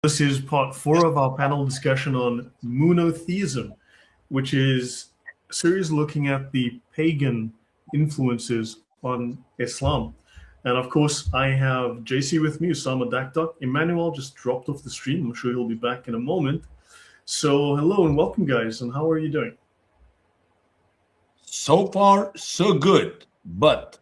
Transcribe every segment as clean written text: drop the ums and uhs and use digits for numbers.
This is part 4 of our panel discussion on monotheism, which is a series looking at the pagan influences on Islam. And of course, I have JC with me, Usama Dakdok. Emmanuel just dropped off the stream. I'm sure he'll be back in a moment. So hello and welcome, guys. And how are you doing? So far, so good. But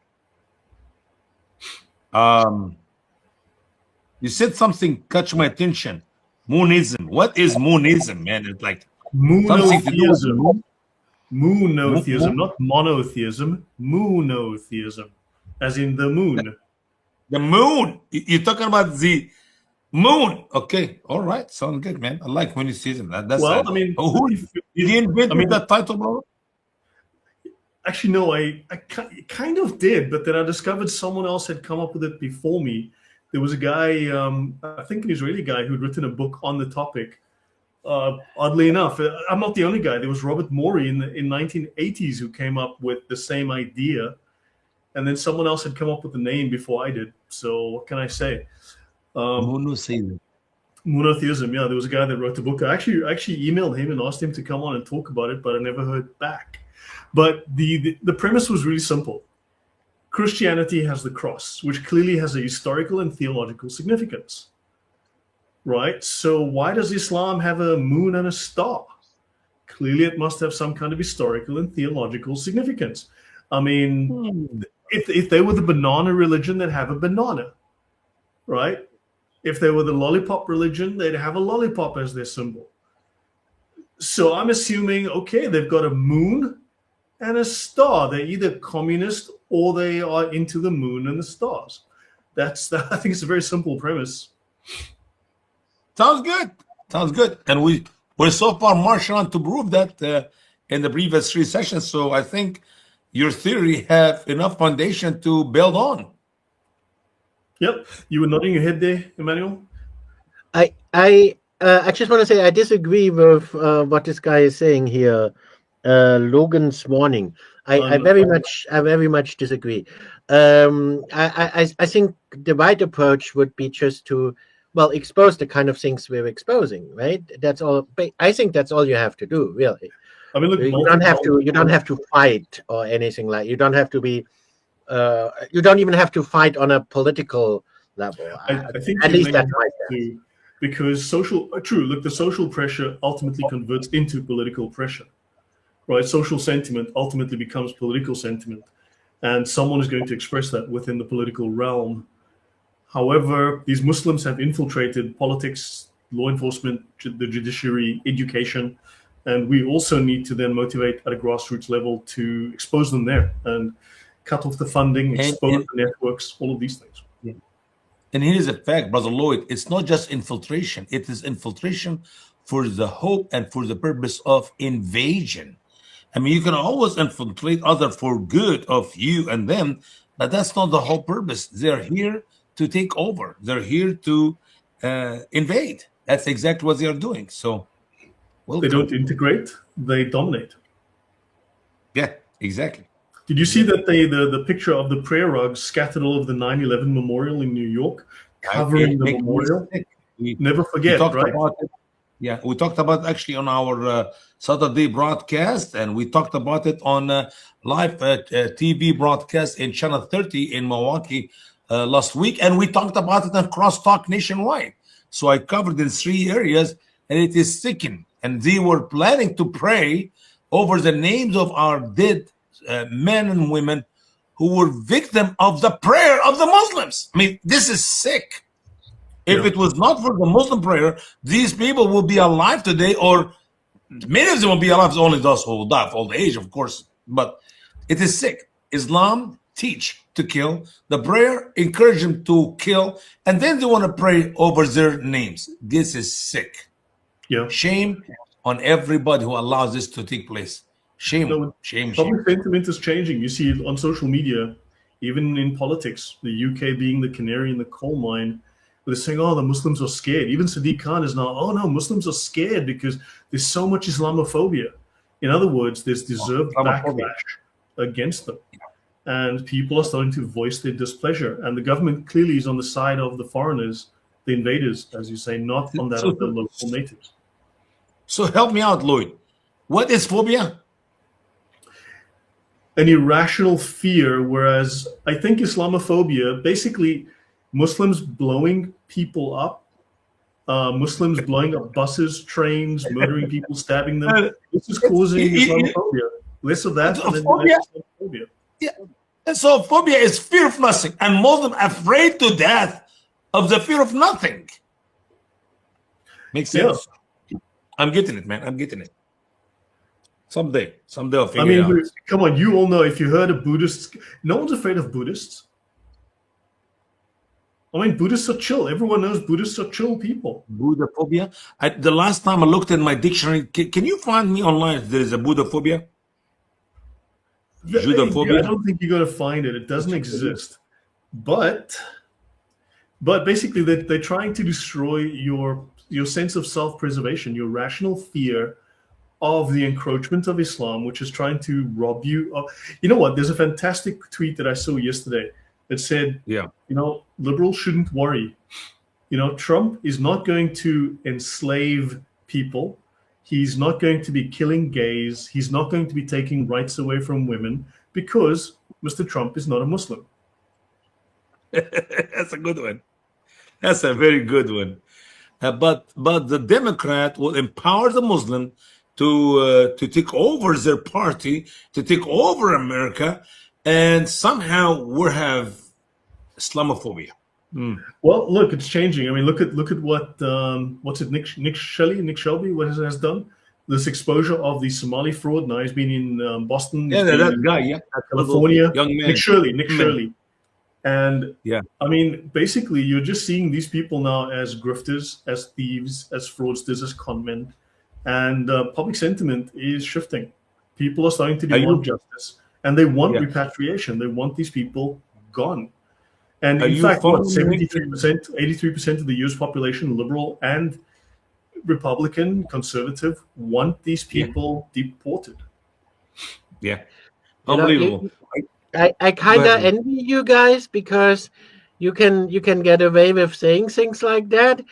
you said something catch my attention. Moonism. What is moonism, man? It's like monotheism. Monotheism, not monotheism. Monotheism, as in the moon. The moon. You're talking about the moon. Okay. All right. Sounds good, man. I like monotheism. That's well, I mean, who did you invent that title, bro? Actually, no, I kind of did, but then I discovered someone else had come up with it before me. There was a guy, I think an Israeli guy, who'd written a book on the topic. Oddly enough, I'm not the only guy. There was Robert Morey in 1980s who came up with the same idea, and then someone else had come up with the name before I did. So what can I say? Monotheism. Monotheism. Yeah, there was a guy that wrote the book. I actually emailed him and asked him to come on and talk about it, but I never heard back. But the premise was really simple. Christianity has the cross, which clearly has a historical and theological significance, right? So why does Islam have a moon and a star? Clearly it must have some kind of historical and theological significance. I mean, if they were the banana religion, they'd have a banana, right? If they were the lollipop religion, they'd have a lollipop as their symbol. So I'm assuming, okay, they've got a moon and a star. They're either communist or they are into the moon and the stars. I think it's a very simple premise. Sounds good. Sounds good. And we're so far marching on to prove that in the previous 3 sessions. So I think your theory have enough foundation to build on. Yep. You were nodding your head there, Emmanuel? I just want to say I disagree with what this guy is saying here. Logan's warning. I very much disagree. I think the right approach would be just to expose the kind of things we're exposing, right? That's all. I think that's all you have to do, really. I mean, look, you don't have to fight or anything like. You don't have to be. You don't even have to fight on a political level. I think at least that's my sense. Because the social pressure ultimately converts into political pressure. Right, social sentiment ultimately becomes political sentiment, and someone is going to express that within the political realm. However, these Muslims have infiltrated politics, law enforcement, the judiciary, education, and we also need to then motivate at a grassroots level to expose them there and cut off the funding, expose the networks, all of these things. Yeah. And here's a fact, Brother Lloyd, it's not just infiltration, it is infiltration for the hope and for the purpose of invasion. I mean, you can always infiltrate others for good of you and them, but that's not the whole purpose. They're here to take over. They're here to invade. That's exactly what they are doing. So, they don't integrate; they dominate. Yeah, exactly. Did you see that the picture of the prayer rug scattered all over the 9/11 memorial in New York, covering the memorial? Never forget, right? Yeah, we talked about actually on our Saturday broadcast, and we talked about it on live TV broadcast in Channel 30 in Milwaukee last week, and we talked about it on Crosstalk nationwide. So I covered in 3 areas, and it is sickening. And they were planning to pray over the names of our dead men and women who were victim of the prayer of the Muslims. I mean, this is sick. If it was not for the Muslim prayer, these people would be alive today, or many of them will be alive, only those who will die of old age, of course. But it is sick. Islam teach to kill. The prayer encourage them to kill, and then they want to pray over their names. This is sick. Yeah. Shame on everybody who allows this to take place. Shame. Shame. Public sentiment is changing. You see it on social media, even in politics. The UK being the canary in the coal mine. They're saying, oh, the Muslims are scared. Even Sadiq Khan is now, oh no, Muslims are scared because there's so much Islamophobia. In other words, there's deserved backlash against them. And people are starting to voice their displeasure. And the government clearly is on the side of the foreigners the invaders, as you say, not on that of the local natives. So help me out, Lloyd. What is phobia? An irrational fear, whereas I think Islamophobia, basically Muslims blowing people up, Muslims blowing up buses, trains, murdering people, stabbing them. This is causing Islamophobia. Less of that, and then less Islamophobia. Yeah. And so phobia is fear of nothing, and Muslim afraid to death of the fear of nothing. Makes sense. Yeah. I'm getting it, man. I'm getting it. Someday I'll figure it out. Come on, you all know, if you heard of Buddhists, no one's afraid of Buddhists. I mean, Buddhists are chill. Everyone knows Buddhists are chill people. Buddha phobia. The last time I looked in my dictionary, can you find me online if there is a Buddha phobia? Judophobia? I don't think you're going to find it. It doesn't exist. But basically, they're trying to destroy your sense of self-preservation, your rational fear of the encroachment of Islam, which is trying to rob you of. You know what? There's a fantastic tweet that I saw yesterday that said, liberals shouldn't worry. Trump is not going to enslave people. He's not going to be killing gays. He's not going to be taking rights away from women because Mr. Trump is not a Muslim. That's a good one. That's a very good one. But the Democrat will empower the Muslim to take over their party, to take over America, and somehow we'll have Islamophobia. Well, look, it's changing. I mean, look at what what's it? Nick Shelby, what has done? This exposure of the Somali fraud. Now he's been in Boston. Yeah, that guy. California. Young man. Nick Shirley. And I mean, basically, you're just seeing these people now as grifters, as thieves, as fraudsters, as conmen, and public sentiment is shifting. People are starting to demand justice, and they want repatriation. They want these people gone. And in fact, 73%, 83% of the U.S. population, liberal and Republican, conservative, want these people deported. Yeah, unbelievable. I kind of envy you guys because you can get away with saying things like that.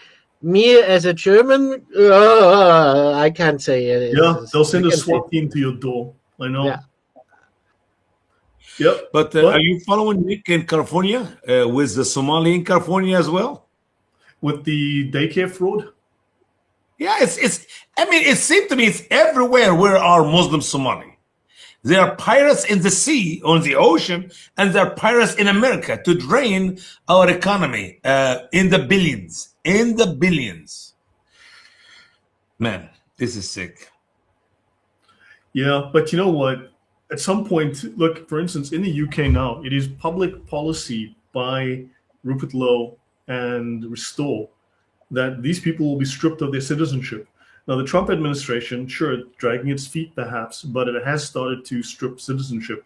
Me as a German, I can't say it. They'll send a SWAT team to your door. I know. Yeah. Yep. But are you following Nick in California with the Somali in California as well? With the daycare fraud? Yeah, it's. I mean, it seems to me it's everywhere where are Muslim Somali. There are pirates in the sea, on the ocean, and there are pirates in America to drain our economy in the billions. In the billions. Man, this is sick. Yeah, but you know what? At some point, look, for instance, in the UK now, it is public policy by Rupert Lowe and Restore that these people will be stripped of their citizenship. Now, the Trump administration, sure, dragging its feet perhaps, but it has started to strip citizenship.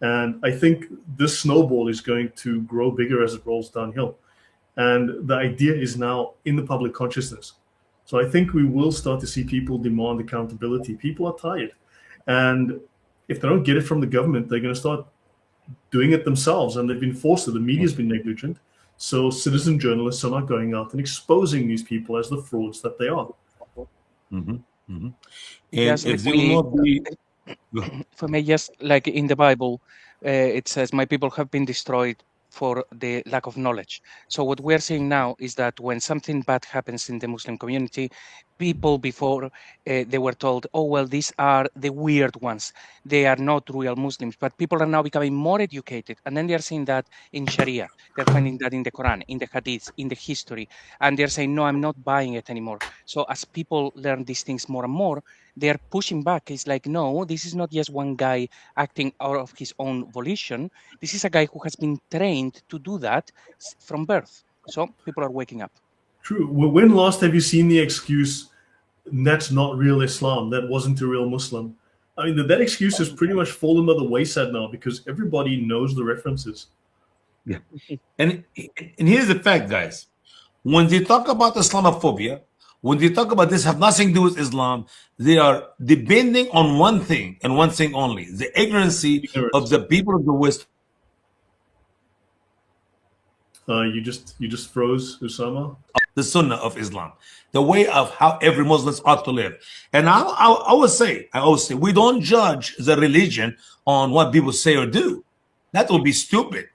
And I think this snowball is going to grow bigger as it rolls downhill. And the idea is now in the public consciousness. So I think we will start to see people demand accountability. People are tired. And if they don't get it from the government, they're going to start doing it themselves. And they've been forced to. The media's been negligent. So citizen journalists are not going out and exposing these people as the frauds that they are. Mm-hmm. Mm-hmm. Yes, if they will not be... For me, just like in the Bible, it says, my people have been destroyed for the lack of knowledge. So what we're seeing now is that when something bad happens in the Muslim community, people before they were told, oh, well, these are the weird ones. They are not real Muslims. But people are now becoming more educated. And then they're seeing that in Sharia. They're finding that in the Quran, in the Hadith, in the history. And they're saying, no, I'm not buying it anymore. So as people learn these things more and more, they're pushing back. It's like, no, this is not just one guy acting out of his own volition. This is a guy who has been trained to do that from birth. So people are waking up. True. When last have you seen the excuse, that's not real Islam, that wasn't a real Muslim? I mean, that excuse has pretty much fallen by the wayside now because everybody knows the references. Yeah. And here's the fact, guys. When they talk about Islamophobia, when they talk about this have nothing to do with Islam, they are depending on one thing and one thing only, the ignorance of the people of the West. You just froze, Usama. The Sunnah of Islam, the way of how every Muslim ought to live. And I always say, we don't judge the religion on what people say or do. That would be stupid.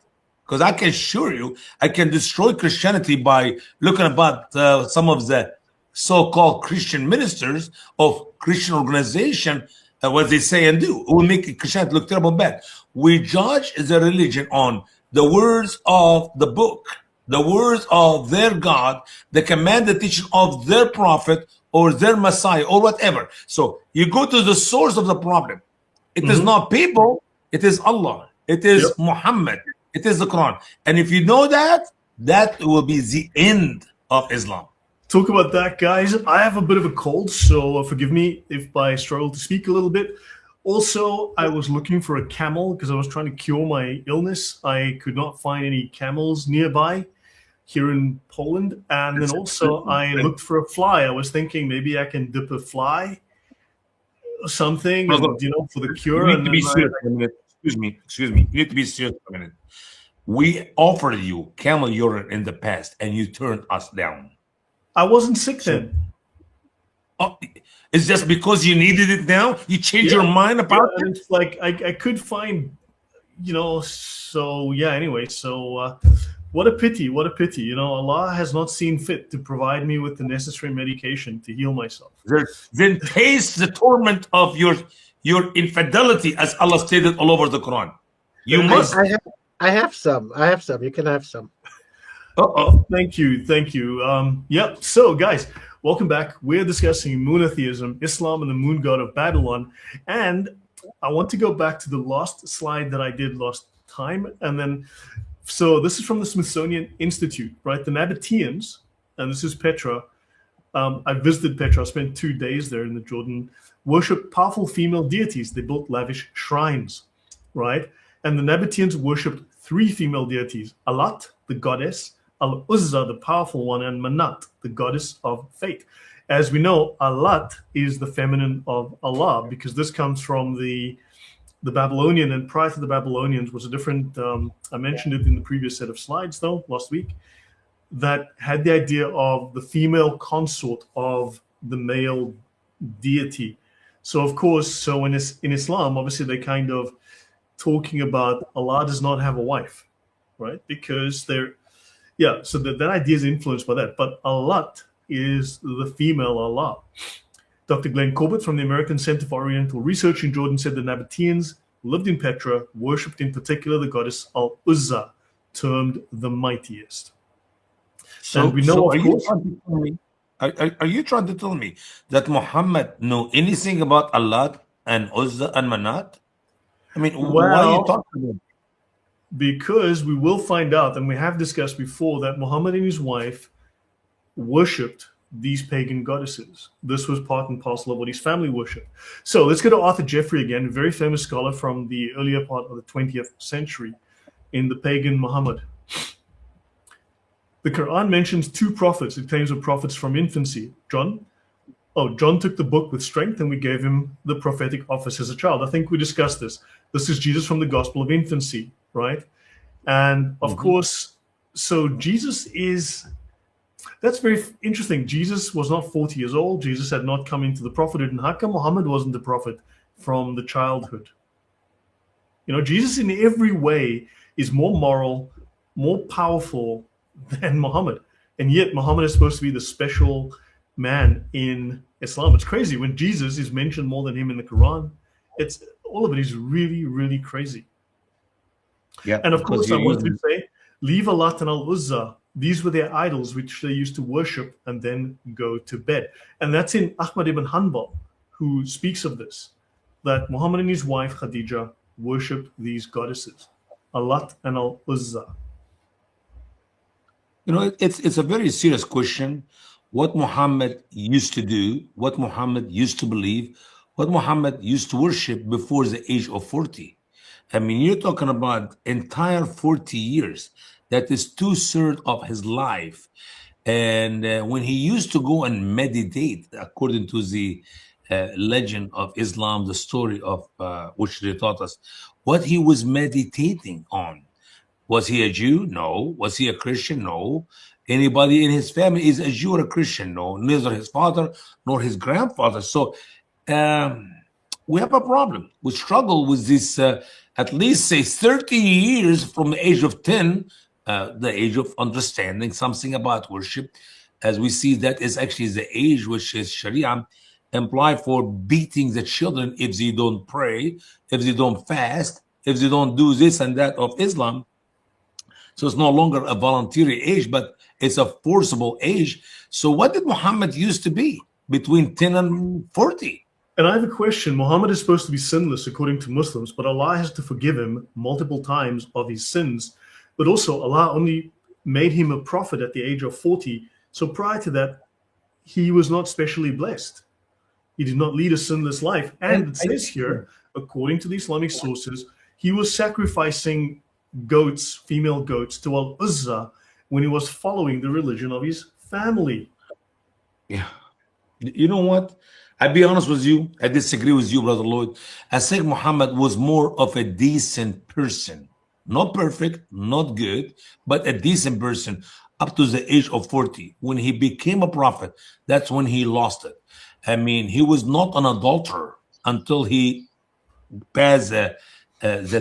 Because I can assure you, I can destroy Christianity by looking about some of the so-called Christian ministers of Christian organization, what they say and do. It will make Christianity look terrible bad. We judge the religion on the words of the book, the words of their God, the command, the teaching of their prophet or their Messiah or whatever. So you go to the source of the problem. It is not people, it is Allah, it is Muhammad, it is the Quran. And if you know that, that will be the end of Islam. Talk about that, guys. I have a bit of a cold, so forgive me if I struggle to speak a little bit. Also, I was looking for a camel because I was trying to cure my illness. I could not find any camels nearby here in Poland. And then also I looked for a fly. I was thinking maybe I can dip a fly or something, and, you know, for the cure. You need to be serious for a minute. Excuse me. You need to be serious for a minute. We offered you camel urine in the past and you turned us down. I wasn't sick then. Oh, it's just because you needed it now? You changed your mind about it? It's like I could find, you know, so yeah, anyway. So what a pity, you know, Allah has not seen fit to provide me with the necessary medication to heal myself. Then taste the torment of your infidelity, as Allah stated all over the Quran. You must. I have some. You can have some. Thank you. Yep. So, guys, welcome back. We're discussing monotheism, Islam, and the moon god of Babylon. And I want to go back to the last slide that I did last time. And then, so this is from the Smithsonian Institute, right? The Nabateans, and this is Petra. I visited Petra. I spent 2 days there in the Jordan. Worship powerful female deities. They built lavish shrines, right? And the Nabateans worshipped 3 female deities: Alat, the goddess; Al-Uzza, the powerful one; and Manat, the goddess of fate. As we know, Alat is the feminine of Allah, because this comes from the Babylonian, and prior to the Babylonians was a different, I mentioned it in the previous set of slides though, last week, that had the idea of the female consort of the male deity. So of course, in Islam, obviously they kind of talking about Allah does not have a wife, right? Because so that idea is influenced by that. But Allah is the female Allah. Dr. Glenn Corbett from the American Center for Oriental Research in Jordan said the Nabateans lived in Petra, worshipped in particular the goddess Al-Uzza, termed the mightiest. So and we know, are you trying to tell me that Muhammad knew anything about Allah and Uzza and Manat? I mean, why are you talking about? Because we will find out, and we have discussed before, that Muhammad and his wife worshipped these pagan goddesses. This was part and parcel of what his family worshipped. So let's go to Arthur Jeffrey again, a very famous scholar from the earlier part of the 20th century in the pagan Muhammad. The Quran mentions 2 prophets. It claims were prophets from infancy. John took the book with strength, and we gave him the prophetic office as a child. I think we discussed this. This is Jesus from the Gospel of Infancy, right? And of course, so Jesus is, that's very interesting. Jesus was not 40 years old. Jesus had not come into the prophethood. And how come Muhammad wasn't the prophet from the childhood? You know, Jesus in every way is more moral, more powerful than Muhammad. And yet Muhammad is supposed to be the special man in Islam. It's crazy when Jesus is mentioned more than him in the Quran. It's all of it is really, really crazy. Yeah. And of course, I want to say, leave Alat and Al-Uzza. These were their idols, which they used to worship and then go to bed. And that's in Ahmad ibn Hanbal, who speaks of this, that Muhammad and his wife Khadija worshipped these goddesses, Alat and Al-Uzza. You know, it's a very serious question. What Muhammad used to do, what Muhammad used to believe, what Muhammad used to worship before the age of 40. I mean, you're talking about entire 40 years. That is 2/3 of his life. And when he used to go and meditate, according to the legend of Islam, the story of which they taught us, what he was meditating on Was he a Jew? No. Was he a Christian? No. Anybody in his family is a Jew or a Christian? No. Neither his father nor his grandfather. So we have a problem. We struggle with this at least, say, 30 years from the age of 10, the age of understanding something about worship, as we see that is actually the age which is Sharia imply for beating the children if they don't pray, if they don't fast, if they don't do this and that of Islam. So it's no longer a voluntary age, but it's a forcible age. So what did Muhammad used to be between 10 and 40? And I have a question. Muhammad is supposed to be sinless according to Muslims, but Allah has to forgive him multiple times of his sins. But also Allah only made him a prophet at the age of 40. So prior to that, he was not specially blessed. He did not lead a sinless life. And it says here, according to the Islamic sources, he was sacrificing goats, female goats, to Al-Uzza when he was following the religion of his family. Yeah. You know what? I'll be honest with you. I disagree with you, Brother Lloyd. I think Muhammad was more of a decent person. Not perfect, not good, but a decent person up to the age of 40. When he became a prophet, that's when he lost it. I mean, he was not an adulterer until he passed the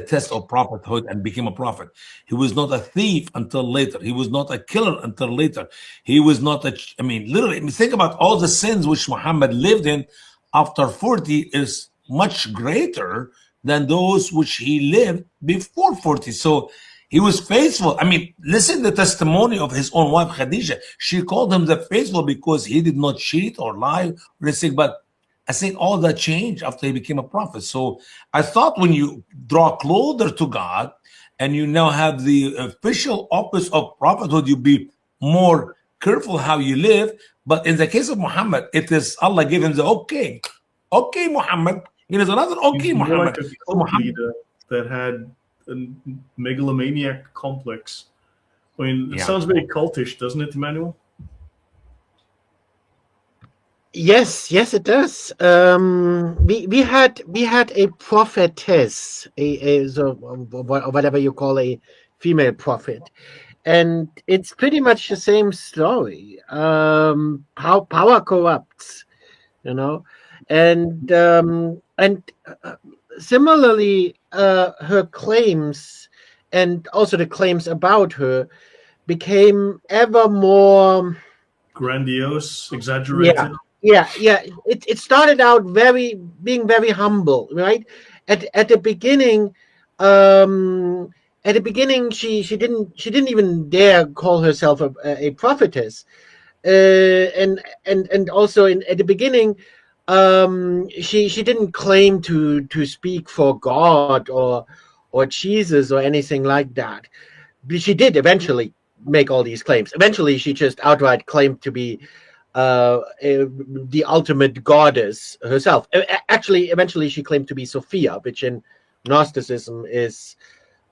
test of prophethood and became a prophet. He was not a thief until later. He was not a killer until later. He was not literally, think about all the sins which Muhammad lived in after 40 is much greater than those which he lived before 40. So he was faithful. I mean, listen to the testimony of his own wife, Khadijah. She called him the faithful because he did not cheat or lie or anything, but I think all that changed after he became a prophet. So I thought when you draw closer to God and you now have the official office of prophethood, you be more careful how you live. But in the case of Muhammad, it is Allah gave him the okay, Muhammad. It is another okay, Muhammad. Like a cult leader that had a megalomaniac complex. I mean, it sounds very cultish, doesn't it, Emmanuel? Yes, it does. We had a prophetess, so whatever you call a female prophet, and it's pretty much the same story. How power corrupts, and similarly, her claims and also the claims about her became ever more grandiose, exaggerated. Yeah. It started out being very humble, right? At the beginning, she didn't even dare call herself a prophetess, and also at the beginning, she didn't claim to speak for God or Jesus or anything like that. But she did eventually make all these claims. Eventually, she just outright claimed to be the ultimate goddess herself. Actually, eventually she claimed to be Sophia, which in Gnosticism is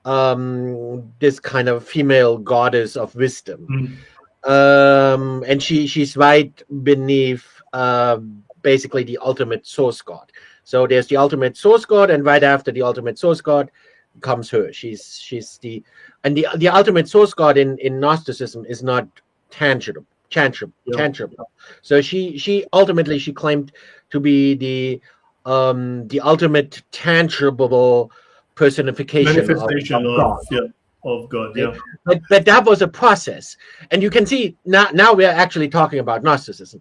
this kind of female goddess of wisdom. And she's right beneath basically the ultimate source god. So there's the ultimate source god, and right after the ultimate source god comes her. She's the ultimate source god in Gnosticism is not tangible. So she ultimately claimed to be the ultimate tangible personification of God. Yeah. But that was a process, and you can see now we are actually talking about Gnosticism,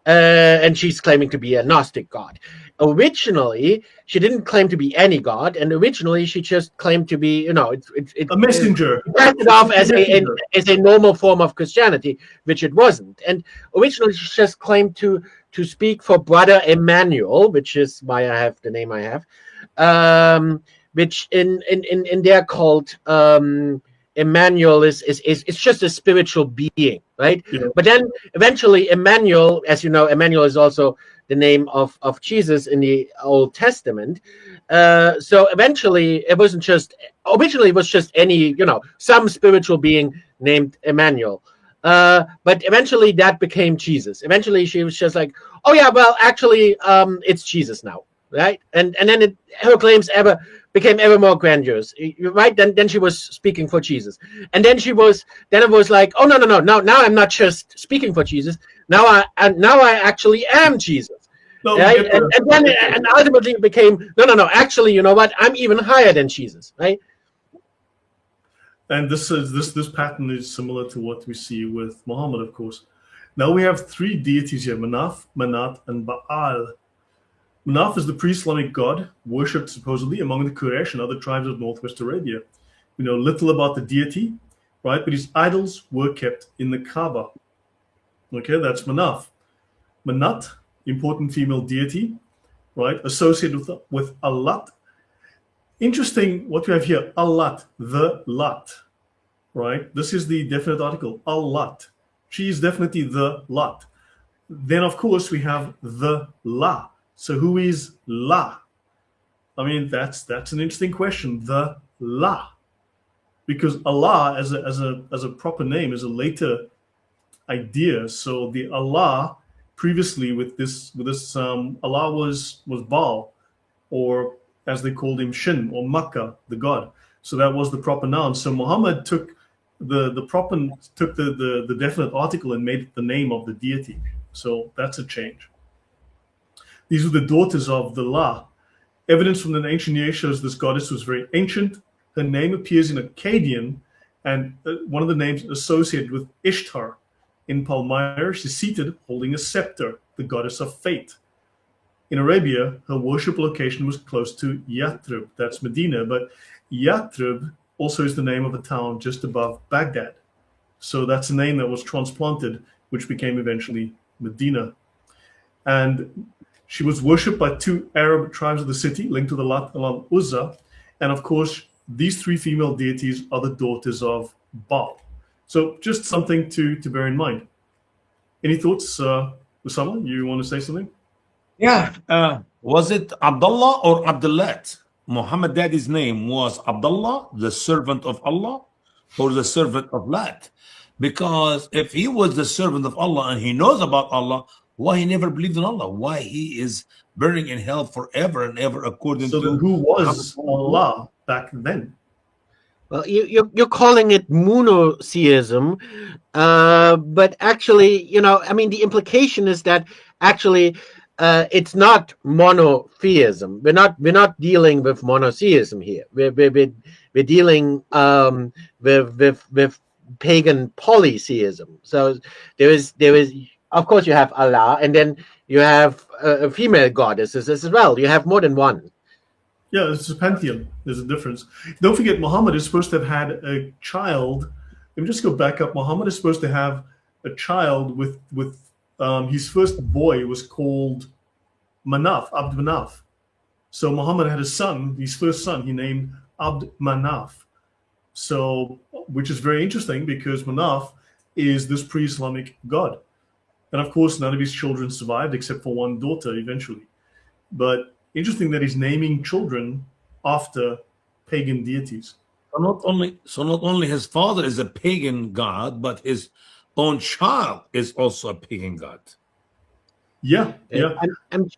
and she's claiming to be a Gnostic god. Originally, she didn't claim to be any god, and originally she just claimed to be, a messenger. It started off as a normal form of Christianity, which it wasn't. And originally she just claimed to speak for Brother Emmanuel, which is why I have the name I have, which in their cult, Emmanuel is just a spiritual being, right? Yeah. But then eventually Emmanuel, as you know, Emmanuel is also the name of Jesus in the Old Testament. So eventually it wasn't just, originally it was just any, some spiritual being named Emmanuel. But eventually that became Jesus. Eventually she was just like, oh yeah, well, actually, it's Jesus now, right? And then her claims ever became ever more grandiose, right? Then she was speaking for Jesus, and then it was like, oh no, now I'm not just speaking for Jesus. Now I actually am Jesus. No, Right? And ultimately it became no. Actually, you know what? I'm even higher than Jesus, right? And this pattern is similar to what we see with Muhammad, of course. Now we have three deities here: Manaf, Manat, and Baal. Manaf is the pre-Islamic god worshipped supposedly among the Quraysh and other tribes of northwest Arabia. We know little about the deity, right? But his idols were kept in the Kaaba. Okay, that's Manaf. Manat, important female deity, right? Associated with Allat. Interesting what we have here, Allat, the Lat, right? This is the definite article, Allat. She is definitely the Lat. Then, of course, we have the La. So who is La? I mean, that's an interesting question, the La. Because Allah as a proper name is a later idea. So the Allah previously with this Allah was Baal, or as they called him, Shin, or Makkah, the god. So that was the proper noun. So Muhammad took the definite article and made it the name of the deity. So that's a change. These were the daughters of the La. Evidence from the ancient year shows this goddess was very ancient. Her name appears in Akkadian, and one of the names associated with Ishtar. In Palmyra, she's seated holding a scepter, the goddess of fate. In Arabia, her worship location was close to Yathrib, that's Medina, but Yathrib also is the name of a town just above Baghdad. So that's a name that was transplanted, which became eventually Medina. And she was worshipped by two Arab tribes of the city, linked to the Lat and Al-Uzza. And of course, these three female deities are the daughters of Baal. So just something to bear in mind. Any thoughts, Usama? You want to say something? Yeah. Was it Abdullah or Abdullah? Muhammad daddy's name was Abdullah, the servant of Allah, or the servant of Lat? Because if he was the servant of Allah and he knows about Allah, why he never believed in Allah? Why he is burning in hell forever and ever according to... So then who was Allah back then? Well, you're calling it monotheism, but actually, you know, I mean, the implication is that actually it's not monotheism. We're not dealing with monotheism here. We're dealing with pagan polytheism. So there is, of course, you have Allah, and then you have female goddesses as well. You have more than one. Yeah, it's a pantheon. There's a difference. Don't forget, Muhammad is supposed to have had a child. Let me just go back up. Muhammad is supposed to have a child with his first boy was called Manaf, Abd Manaf. So Muhammad had a son, his first son, he named Abd Manaf. So, which is very interesting because Manaf is this pre-Islamic god. And of course, none of his children survived except for one daughter eventually. But interesting that he's naming children after pagan deities. So not only his father is a pagan god, but his own child is also a pagan god. Yeah. I'm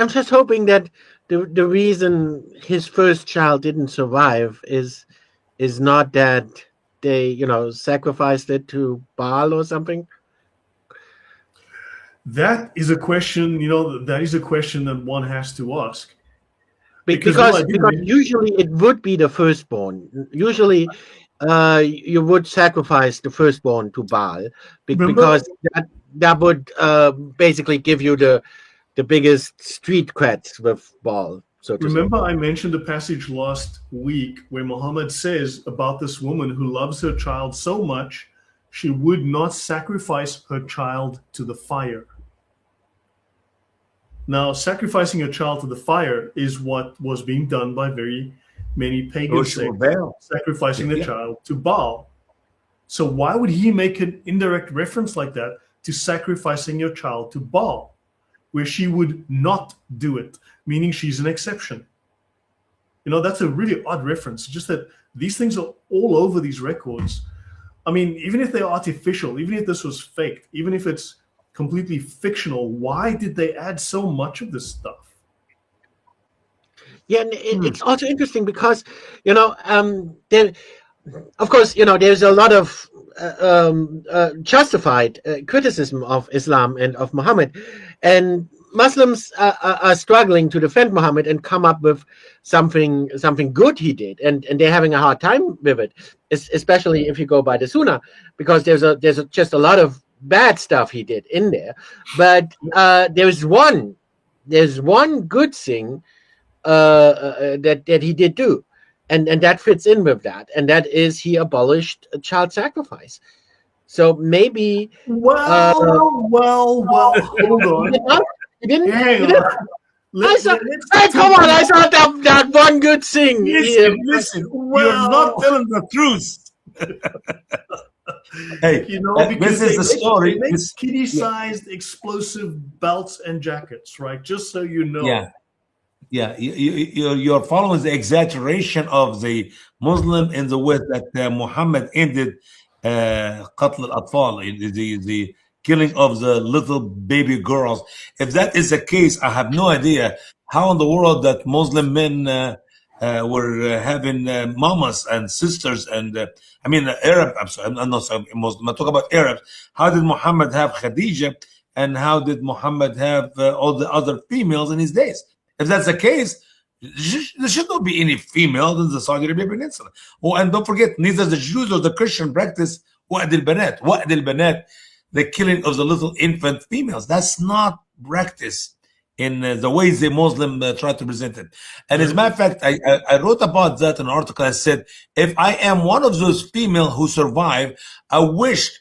just hoping that the reason his first child didn't survive is not that they, you know, sacrificed it to Baal or something. That is a question, you know, that is a question that one has to ask. Because usually it would be the firstborn. Usually you would sacrifice the firstborn to Baal because that would basically give you the biggest street creds with Baal. So remember, I mentioned a passage last week where Muhammad says about this woman who loves her child so much she would not sacrifice her child to the fire. Now, sacrificing a child to the fire is what was being done by very many pagan sects, sacrificing the child to Baal. So why would he make an indirect reference like that to sacrificing your child to Baal, where she would not do it, meaning she's an exception? You know, that's a really odd reference, just that these things are all over these records. I mean, even if they're artificial, even if this was faked, even if it's completely fictional, why did they add so much of this stuff? Yeah, and it's also interesting because, there, of course, there's a lot of justified criticism of Islam and of Muhammad, and Muslims are struggling to defend Muhammad and come up with something good he did, and they're having a hard time with it, especially if you go by the Sunnah, because there's just a lot of bad stuff he did in there, but there's one good thing that he did do, and that fits in with that, and that is he abolished child sacrifice. So maybe well, hold on. He didn't. Hang He didn't. Come on! I saw that one good thing. Listen, you're not telling the truth. Hey, because this is the story. They make kitty-sized explosive belts and jackets, right? Just so you know. Yeah. You're following the exaggeration of the Muslim in the West that Muhammad ended qatl al-atfal, the killing of the little baby girls. If that is the case, I have no idea how in the world that Muslim men were having mamas and sisters and Arab. I'm not Muslim. I talk about Arabs. How did Muhammad have Khadija, and how did Muhammad have all the other females in his days? If that's the case, there should not be any female in the Saudi Arabian Peninsula. Oh, and don't forget, neither the Jews or the Christian practice wa'd al-banat, the killing of the little infant females. That's not practice in the ways the Muslim try to present it. And as a matter of fact, I wrote about that in an article. I said, if I am one of those female who survived, I wish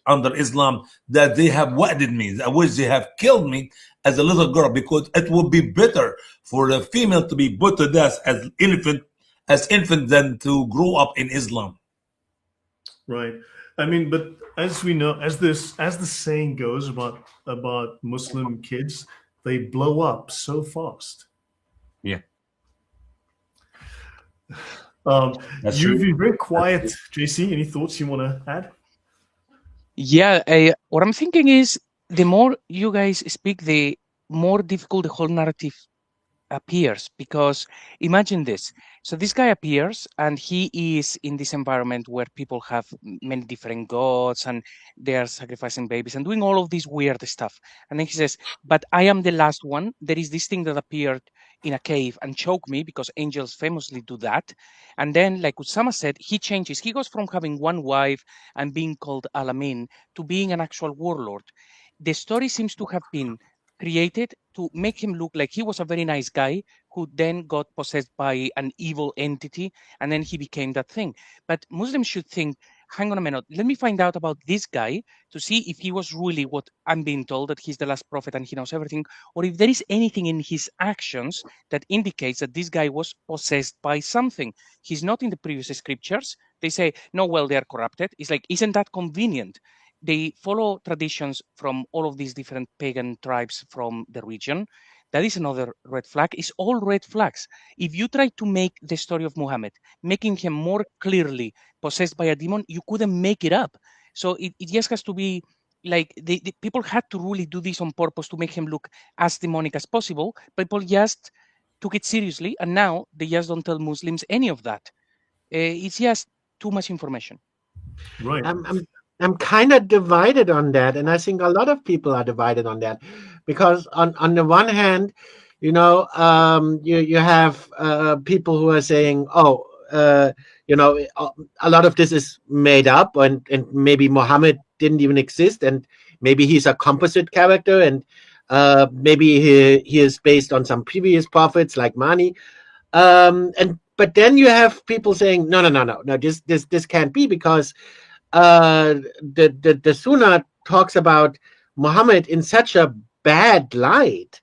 under Islam that they have wa'ded me. I wish they have killed me as a little girl, because it would be better for a female to be put to death as infant than to grow up in Islam. Right. But as we know, as the saying goes about Muslim kids, they blow up so fast. Yeah. You've been very quiet, JC. Any thoughts you want to add? Yeah, what I'm thinking is, the more you guys speak, the more difficult the whole narrative appears, because imagine this. So this guy appears and he is in this environment where people have many different gods and they are sacrificing babies and doing all of this weird stuff. And then he says, but I am the last one. There is this thing that appeared in a cave and choked me, because angels famously do that. And then, like Usama said, he changes. He goes from having one wife and being called Alamin to being an actual warlord. The story seems to have been created to make him look like he was a very nice guy who then got possessed by an evil entity, and then he became that thing. But Muslims should think, hang on a minute, let me find out about this guy to see if he was really what I'm being told, that he's the last prophet and he knows everything, or if there is anything in his actions that indicates that this guy was possessed by something. He's not in the previous scriptures. They say, no, well, they are corrupted. It's like, isn't that convenient? They follow traditions from all of these different pagan tribes from the region. That is another red flag. It's all red flags. If you try to make the story of Muhammad, making him more clearly possessed by a demon, you couldn't make it up. So it just has to be like the people had to really do this on purpose to make him look as demonic as possible. People just took it seriously, and now they just don't tell Muslims any of that. It's just too much information. Right. I'm kind of divided on that, and I think a lot of people are divided on that, because on the one hand, you have people who are saying, a lot of this is made up, and maybe Muhammad didn't even exist, and maybe he's a composite character, and maybe he is based on some previous prophets like Mani, but then you have people saying, no, this can't be, because the Sunnah talks about Muhammad in such a bad light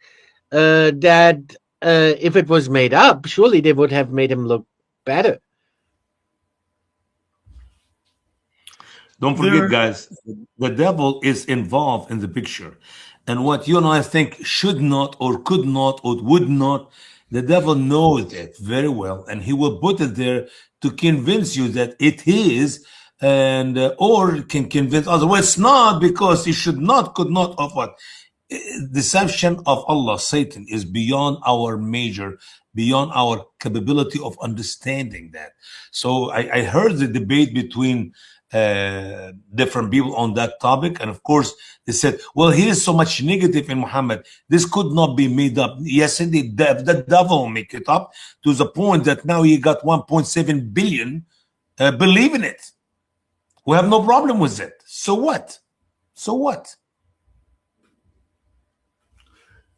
that if it was made up, surely they would have made him look better. Don't forget, guys, the devil is involved in the picture. And what you and I think should not or could not or would not, the devil knows it very well. And he will put it there to convince you that it is, and or can convince others. Well, it's not, because he should not, could not, of what? Deception of Allah, Satan, is beyond our measure beyond our capability of understanding that. So I heard the debate between different people on that topic, and of course they said, well, here is so much negative in Muhammad, this could not be made up. Yes, indeed, the devil make it up to the point that now you got 1.7 billion believe in it. We have no problem with it. So what? So what?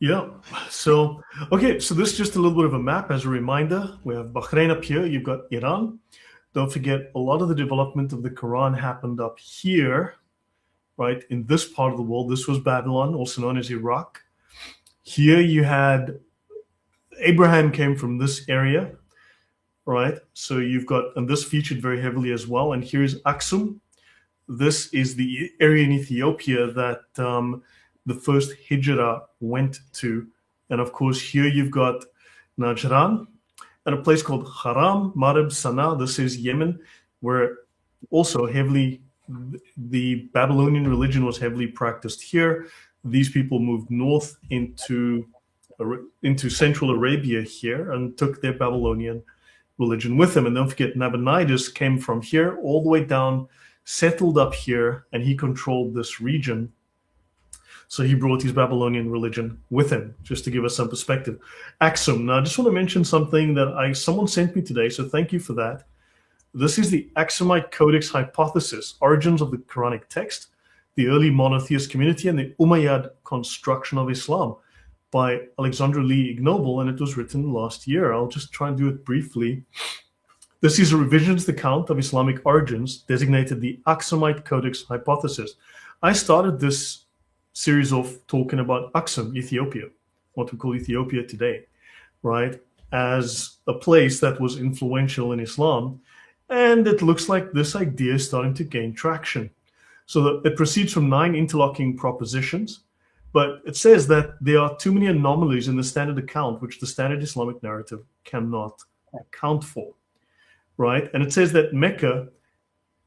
Yeah. So, okay. So this is just a little bit of a map as a reminder. We have Bahrain up here. You've got Iran. Don't forget, a lot of the development of the Quran happened up here, right? In this part of the world. This was Babylon, also known as Iraq. Here you had Abraham came from this area, right? So you've got, and this featured very heavily as well. And here's Aksum. This is the area in Ethiopia that the first Hijrah went to. And of course, here you've got Najran and a place called Haram, Marib, Sana'a. This is Yemen, where also heavily, the Babylonian religion was heavily practiced here. These people moved north into Central Arabia here and took their Babylonian religion with them. And don't forget, Nabonidus came from here all the way down, settled up here, and he controlled this region. So he brought his Babylonian religion with him, just to give us some perspective. Aksum. Now, I just want to mention something that someone sent me today, so thank you for that. This is the Aksumite Codex Hypothesis, Origins of the Quranic Text, the Early Monotheist Community, and the Umayyad Construction of Islam by Alexander Lee Ignoble, and it was written last year. I'll just try and do it briefly. This is a revisionist account of Islamic origins, designated the Aksumite Codex Hypothesis. I started this series of talking about Aksum, Ethiopia, what we call Ethiopia today, right, as a place that was influential in Islam. And it looks like this idea is starting to gain traction. So it proceeds from 9 interlocking propositions, but it says that there are too many anomalies in the standard account, which the Standard Islamic Narrative cannot account for, right? And it says that Mecca,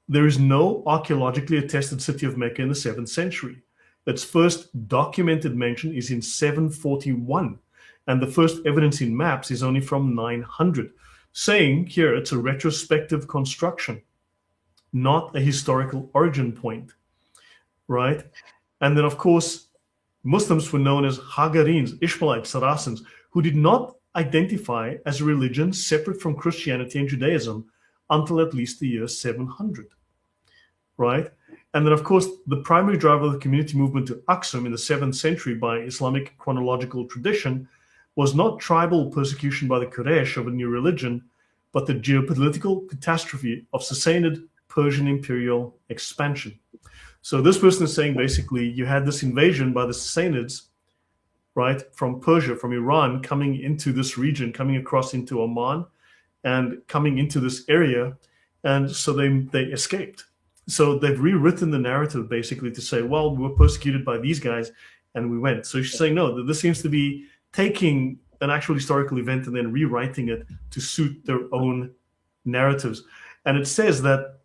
there is no archaeologically attested city of Mecca in the 7th century. Its first documented mention is in 741, and the first evidence in maps is only from 900, saying here it's a retrospective construction, not a historical origin point, right? And then, of course, Muslims were known as Hagarenes, Ishmaelites, Saracens, who did not identify as a religion separate from Christianity and Judaism until at least the year 700, right? And then, of course, the primary driver of the community movement to Aksum in the 7th century by Islamic chronological tradition was not tribal persecution by the Quraysh of a new religion, but the geopolitical catastrophe of Sassanid Persian imperial expansion. So this person is saying basically you had this invasion by the Sassanids, right, from Persia, from Iran, coming into this region, coming across into Oman and coming into this area. And so they escaped. So they've rewritten the narrative basically to say, well, we were persecuted by these guys and we went. So she's saying, no, this seems to be taking an actual historical event and then rewriting it to suit their own narratives. And it says that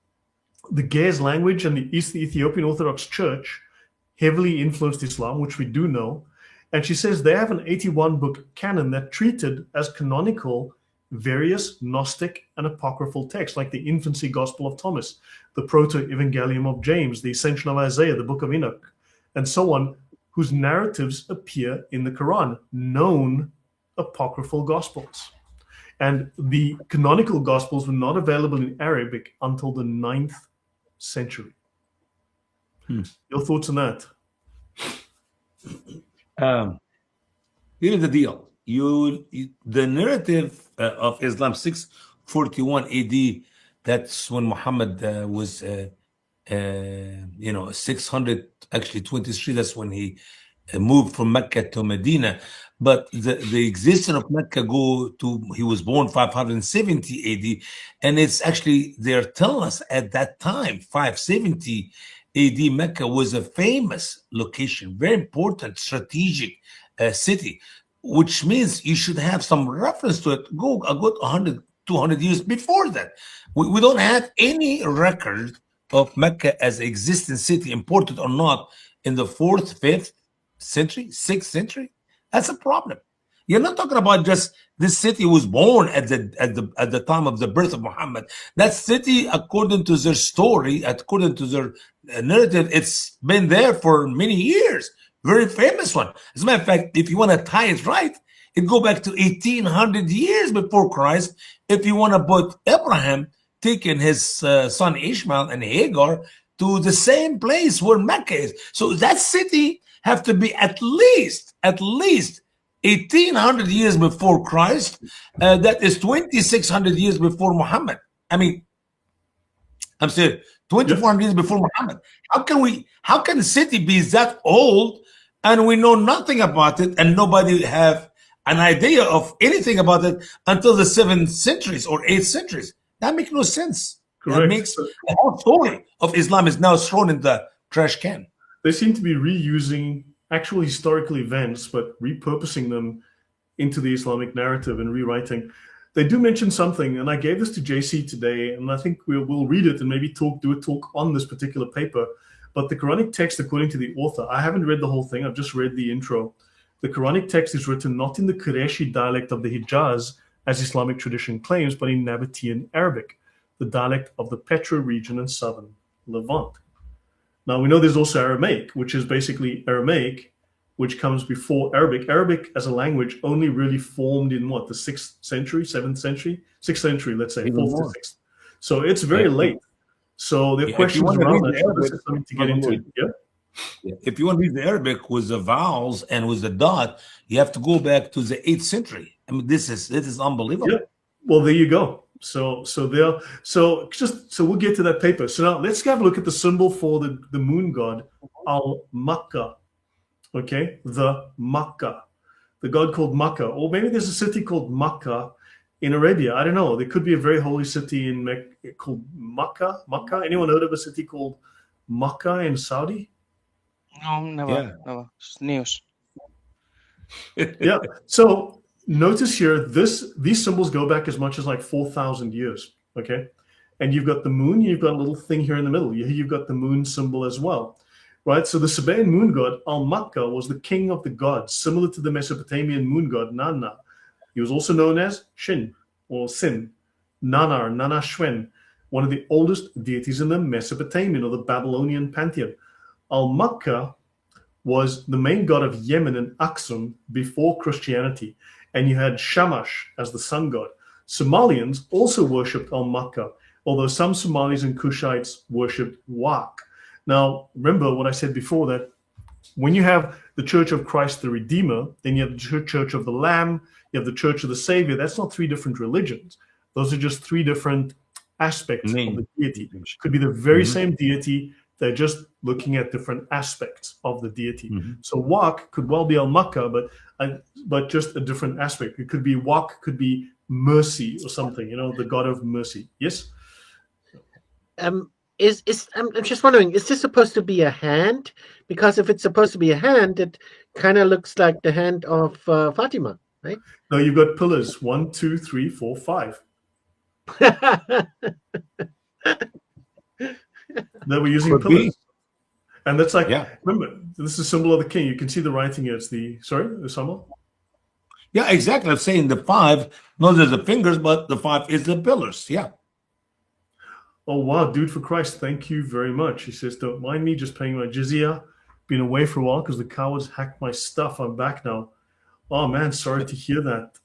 the Ge'ez language and the Ethiopian Orthodox Church heavily influenced Islam, which we do know. And she says they have an 81-book canon that treated as canonical various Gnostic and apocryphal texts, like the Infancy Gospel of Thomas, the Proto-Evangelium of James, the Ascension of Isaiah, the Book of Enoch, and so on, whose narratives appear in the Quran, known apocryphal Gospels. And the canonical Gospels were not available in Arabic until the 9th century. Your thoughts on that? Here's the deal. The narrative of Islam 641 AD, that's when Muhammad was 600, actually 23, that's when he moved from Mecca to Medina. But the existence of Mecca he was born 570 AD, and it's actually, they're telling us at that time, 570 AD, Mecca was a famous location, very important strategic city, which means you should have some reference to it. Go a good 100, 200 years before that. We don't have any record of Mecca as an existing city, imported or not, in the 4th, 5th century, 6th century. That's a problem. You're not talking about just this city was born at the time of the birth of Muhammad. That city, according to their story, according to their narrative, it's been there for many years. Very famous one. As a matter of fact, if you want to tie it right, it go back to 1800 years before Christ. If you want to put Abraham taking his son Ishmael and Hagar to the same place where Mecca is. So that city have to be at least 1800 years before Christ. That is 2600 years before Muhammad. I mean, I'm saying 2400 years before Muhammad. How can a city be that old and we know nothing about it and nobody have an idea of anything about it until the 7th centuries or 8th centuries? That makes no sense. Correct. That makes the whole story of Islam is now thrown in the trash can. They seem to be reusing actual historical events, but repurposing them into the Islamic narrative and rewriting. They do mention something, and I gave this to JC today, and I think we'll read it and maybe do a talk on this particular paper. But the Quranic text, according to the author, I haven't read the whole thing, I've just read the intro. The Quranic text is written not in the Qurayshi dialect of the Hijaz, as Islamic tradition claims, but in Nabatean Arabic, the dialect of the Petra region and southern Levant. Now, we know there's also Aramaic, which is basically Aramaic, which comes before Arabic. Arabic as a language only really formed in what, the 6th century, 7th century? 6th century, let's say, 4th to 6th. So it's very late. So there are questions around that. This is something to get into. Yeah. If you want to read the Arabic with the vowels and with the dot, you have to go back to the 8th century. I mean, this is unbelievable. Yeah. Well, there you go. So we'll get to that paper. So now let's have a look at the symbol for the moon god, Al-Makkah. Okay, the Makkah, the god called Makkah, or maybe there's a city called Makkah in Arabia. I don't know. There could be a very holy city in Mecca called Makkah. Makkah. Anyone heard of a city called Makkah in Saudi? No, never. It's news. Yeah. So notice here, these symbols go back as much as like 4,000 years. Okay, and you've got the moon. You've got a little thing here in the middle. You've got the moon symbol as well. Right, so the Sabaean moon god, Al-Makkah, was the king of the gods, similar to the Mesopotamian moon god, Nana. He was also known as Shin, or Sin, Nana, or Nana Shwen, one of the oldest deities in the Mesopotamian or the Babylonian pantheon. Al-Makkah was the main god of Yemen and Aksum before Christianity, and you had Shamash as the sun god. Somalians also worshipped Al-Makkah, although some Somalis and Kushites worshipped Waq. Now, remember what I said before, that when you have the Church of Christ the Redeemer, then you have the Church of the Lamb, you have the Church of the Savior. That's not three different religions. Those are just three different aspects of the deity. Could be the very same deity. They're just looking at different aspects of the deity. So Waq could well be Al-Makkah, but just a different aspect. It could be Waq, could be mercy or something, the God of mercy. Yes? I'm just wondering, is this supposed to be a hand? Because if it's supposed to be a hand, it kind of looks like the hand of Fatima, right? No, you've got pillars. 1, 2, 3, 4, 5. That we're using pillars. And that's like, remember, this is a symbol of the king. You can see the writing here. It's the symbol? Yeah, exactly. I'm saying the 5, not just the fingers, but the 5 is the pillars. Yeah. Oh, wow, dude for Christ, thank you very much. He says, don't mind me just paying my jizya. Been away for a while because the cowards hacked my stuff. I'm back now. Oh, man, sorry to hear that.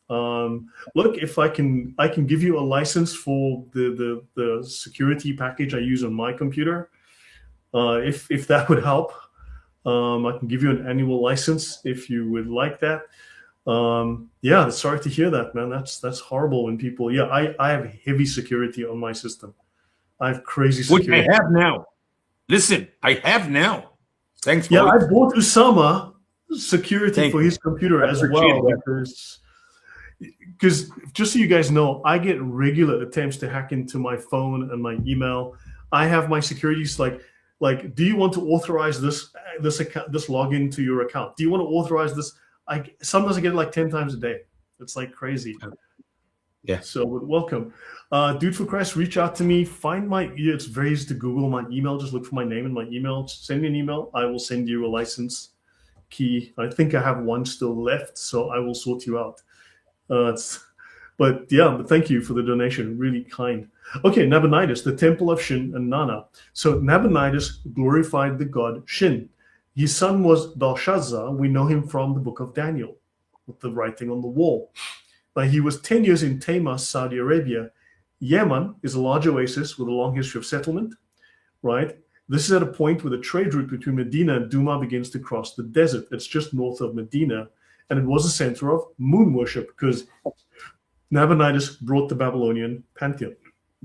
Look, if I can give you a license for the security package I use on my computer. If that would help. I can give you an annual license if you would like that. Yeah, sorry to hear that, man. That's horrible when people, I have heavy security on my system. I have crazy security. Which I have now. Listen, I have now. Thanks for I bought Usama security for his computer as well because just so you guys know, I get regular attempts to hack into my phone and my email. I have my securities like, do you want to authorize this account, this login to your account? Do you want to authorize this? Sometimes I get it like 10 times a day. It's like crazy. Yeah. So welcome. Dude for Christ, reach out to me. Find it's very easy to Google my email. Just look for my name and my email. Send me an email. I will send you a license key. I think I have one still left, so I will sort you out. But thank you for the donation. Really kind. Okay, Nabonidus, the temple of Shin and Nana. So Nabonidus glorified the god Shin. His son was Belshazzar. We know him from the book of Daniel, with the writing on the wall. Now, he was 10 years in Tamas, Saudi Arabia. Yemen is a large oasis with a long history of settlement, right? This is at a point where the trade route between Medina and Duma begins to cross the desert. It's just north of Medina, and it was a center of moon worship because Nabonidus brought the Babylonian pantheon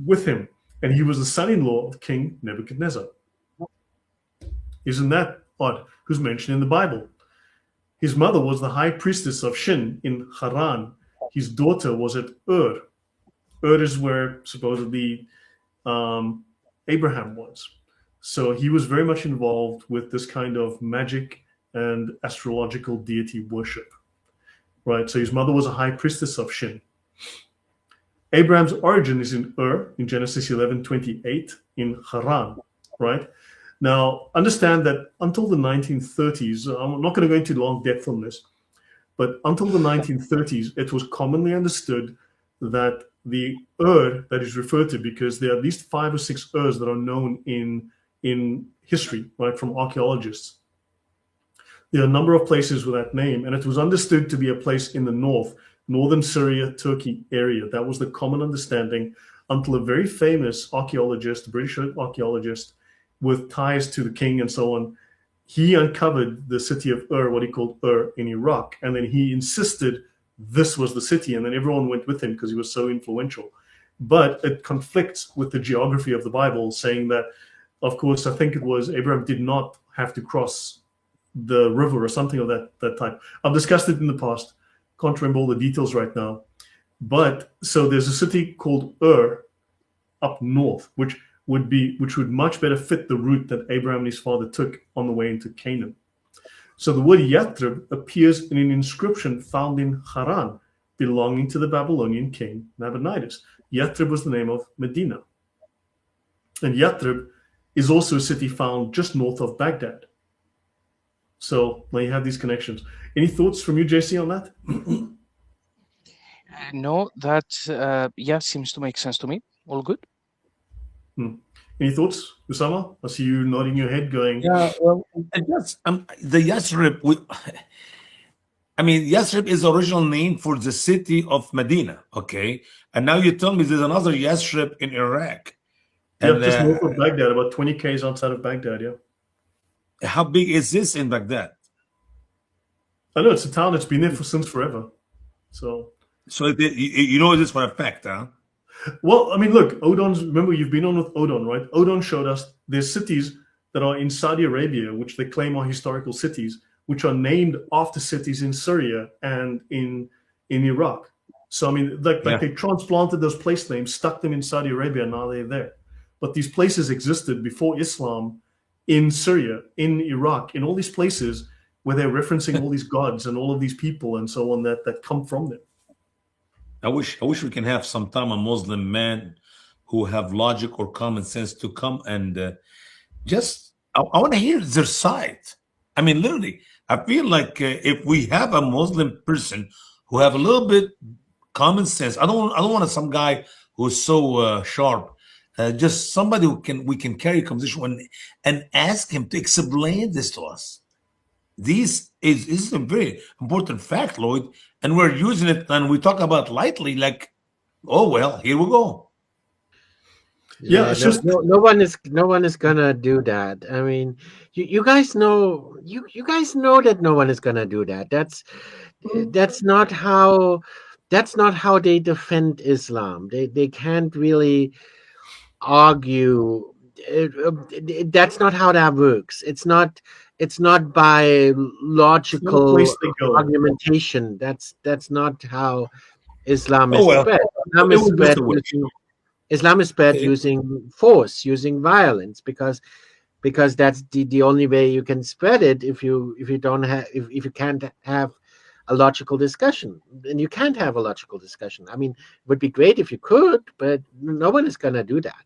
with him, and he was the son-in-law of King Nebuchadnezzar. Isn't that odd? Who's mentioned in the Bible? His mother was the high priestess of Shin in Haran. His daughter was at Ur. Ur is where supposedly Abraham was. So he was very much involved with this kind of magic and astrological deity worship, right? So his mother was a high priestess of Shin. Abraham's origin is in Ur, in Genesis 11:28, in Haran, right? Now, understand that until the 1930s, I'm not going to go into long depth on this, but until the 1930s, it was commonly understood that the Ur that is referred to, because there are at least 5 or 6 Urs that are known in history, right, from archaeologists. There are a number of places with that name, and it was understood to be a place in the northern Syria, Turkey area. That was the common understanding until a very famous archaeologist, British archaeologist, with ties to the king and so on, he uncovered the city of Ur, what he called Ur in Iraq, and then he insisted this was the city, and then everyone went with him because he was so influential. But it conflicts with the geography of the Bible, saying that, of course, I think it was Abraham did not have to cross the river or something of that type. I've discussed it in the past. Can't remember all the details right now. But so there's a city called Ur up north, which would much better fit the route that Abraham and his father took on the way into Canaan. So the word Yathrib appears in an inscription found in Haran, belonging to the Babylonian king Nabonidus. Yathrib was the name of Medina. And Yathrib is also a city found just north of Baghdad. So now you have these connections. Any thoughts from you, JC, on that? No, that seems to make sense to me. All good. Any thoughts, Usama? I see you nodding your head, going. Yeah, well, the Yathrib. Yathrib is the original name for the city of Medina. Okay, and now you tell me there's another Yathrib in Iraq. Yeah, just north of Baghdad, about 20 k's outside of Baghdad. Yeah. How big is this in Baghdad? I know it's a town that's been there since forever. So you know this for a fact, huh? Well, I mean, look, remember you've been on with Odon, right? Odon showed us there's cities that are in Saudi Arabia, which they claim are historical cities, which are named after cities in Syria and in Iraq. So, I mean, they transplanted those place names, stuck them in Saudi Arabia, and now they're there. But these places existed before Islam in Syria, in Iraq, in all these places where they're referencing all these gods and all of these people and so on that come from them. I wish we can have sometime a Muslim man who have logic or common sense to come and I want to hear their side. I mean, literally, I feel like if we have a Muslim person who have a little bit common sense, I don't want some guy who's so sharp. Just somebody we can carry conversation and ask him to explain this to us. This is a very important fact, Lloyd, and we're using it and we talk about lightly, like, oh well, here we go. Yeah, it's just no one is gonna do that. I mean, you guys know that no one is gonna do that. That's not how they defend Islam. They can't really argue. That's not how that works. It's not by logical argumentation. That's not how Islam is spread. Islam is spread using force, using violence, because that's the only way you can spread it. If you can't have a logical discussion, and you can't have a logical discussion. I mean, it would be great if you could, but no one is gonna do that.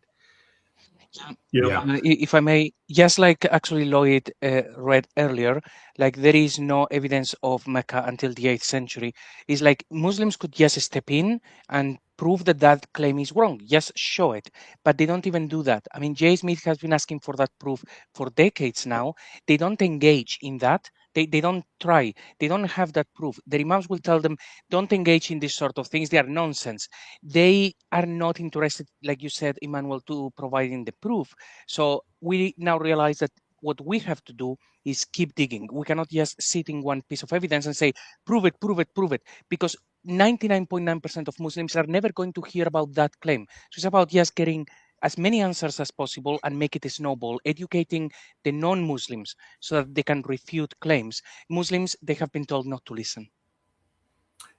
If I may, just like actually Lloyd read earlier, like there is no evidence of Mecca until the 8th century. It's like Muslims could just step in and prove that that claim is wrong, just show it, but they don't even do that. I mean, Jay Smith has been asking for that proof for decades now. They don't engage in that. They don't try. They don't have that proof. The imams will tell them, don't engage in this sort of things. They are nonsense. They are not interested, like you said, Emmanuel, to providing the proof. So we now realize that what we have to do is keep digging. We cannot just sit in one piece of evidence and say, prove it, prove it, prove it, because 99.9% of Muslims are never going to hear about that claim. So it's about just getting as many answers as possible and make it a snowball, educating the non-Muslims so that they can refute claims. Muslims, they have been told not to listen.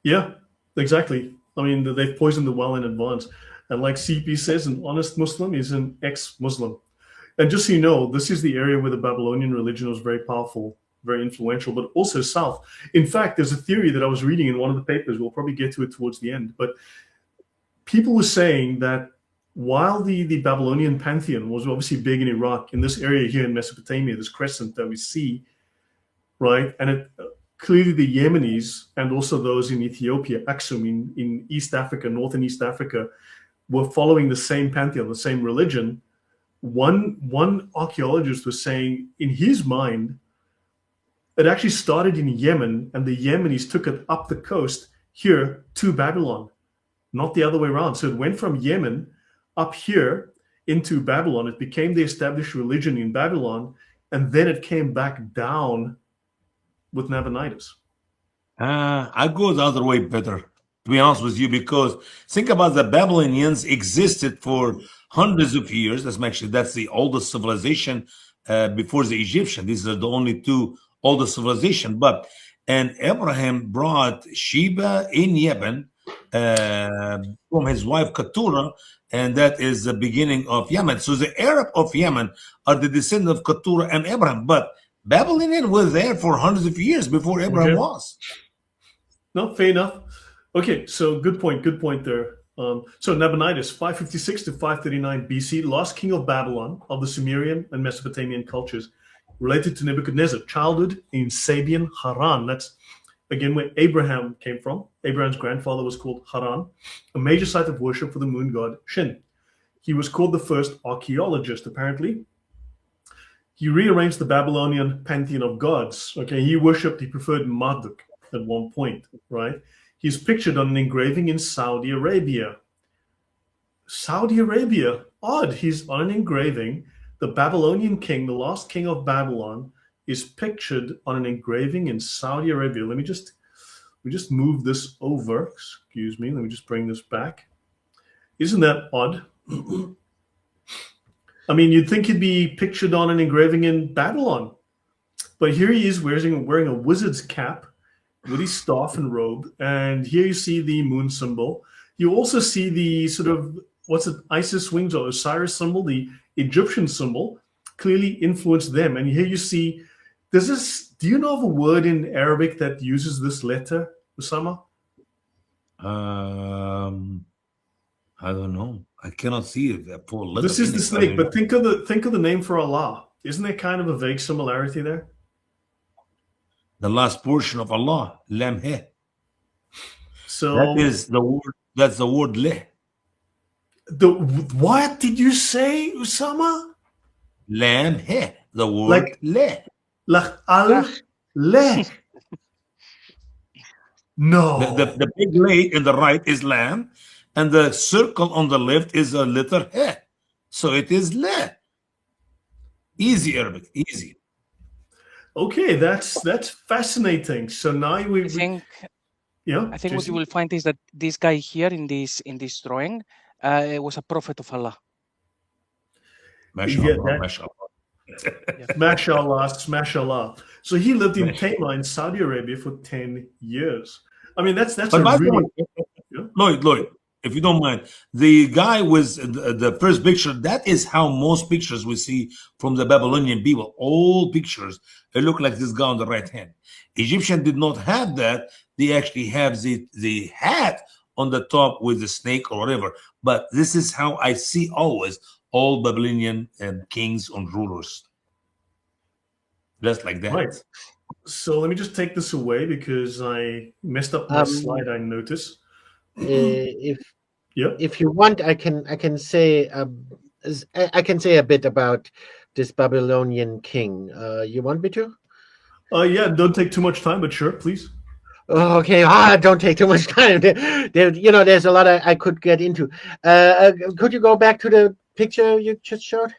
Yeah, exactly. I mean, they've poisoned the well in advance. And like CP says, an honest Muslim is an ex-Muslim. And just so you know, this is the area where the Babylonian religion was very powerful, very influential, but also south. In fact, there's a theory that I was reading in one of the papers. We'll probably get to it towards the end. But people were saying that while the Babylonian pantheon was obviously big in Iraq, in this area here in Mesopotamia, this crescent that we see, right? And clearly the Yemenis and also those in Ethiopia, Aksum in East Africa, North and East Africa, were following the same pantheon, the same religion. One archaeologist was saying, in his mind, it actually started in Yemen, and the Yemenis took it up the coast here to Babylon, not the other way around. So it went from Yemen up here into Babylon. It became the established religion in Babylon, and then it came back down with Nabonidus. I go the other way better, to be honest with you, because think about the Babylonians existed for hundreds of years. That's the oldest civilization before the Egyptian. These are the only two oldest civilization. And Abraham brought Sheba in Yemen from his wife Keturah, and that is the beginning of Yemen. So the Arab of Yemen are the descendant of Keturah and Abraham, but Babylonian was there for hundreds of years before Abraham was. No, fair enough. Okay, so good point there. So Nabonidus, 556 to 539 BC, last king of Babylon, of the Sumerian and Mesopotamian cultures, related to Nebuchadnezzar, childhood in Sabian Haran. That's, again, where Abraham came from. Abraham's grandfather was called Haran, a major site of worship for the moon god Shin. He was called the first archaeologist, apparently. He rearranged the Babylonian pantheon of gods. Okay, he preferred Marduk at one point, right? He's pictured on an engraving in Saudi Arabia. Saudi Arabia, odd. He's on an engraving. The Babylonian king, the last king of Babylon, is pictured on an engraving in Saudi Arabia. Let me just move this over. Excuse me. Let me just bring this back. Isn't that odd? I mean, you'd think he'd be pictured on an engraving in Babylon. But here he is wearing a wizard's cap with his staff and robe. And here you see the moon symbol. You also see the sort of, Isis wings or Osiris symbol, the Egyptian symbol, clearly influenced them. And here you see, do you know of a word in Arabic that uses this letter, Osama? I don't know. I cannot see it. This is the snake, but think of the name for Allah. Isn't there kind of a vague similarity there? The last portion of Allah, Lam He. So that is the word. That's the word Leh. What did you say, Usama? Lam He. The word Leh. Leh. No. The big lay in the right is Lam, and the circle on the left is a letter He. So it is Leh. Easy Arabic, easy. Okay, that's fascinating. So now I think Jason? what you will find is that this guy here in this drawing was a prophet of Allah. Mashallah. So he lived in Tama in Saudi Arabia for 10 years. I mean, that's a really... Lloyd, if you don't mind, the guy with the first picture, that is how most pictures we see from the Babylonian people. All pictures, they look like this guy on the right hand. Egyptian did not have that. They actually have the hat on the top with the snake or whatever. But this is how I see always all Babylonian kings and rulers. Just like that. Right. So let me just take this away because I messed up my slide. I notice. If Yep. if you want, I can say I can say a bit about this Babylonian king. You want me to? Yeah. Don't take too much time, but sure, please. Okay, don't take too much time. There's a lot I could get into. Could you go back to the picture you just showed?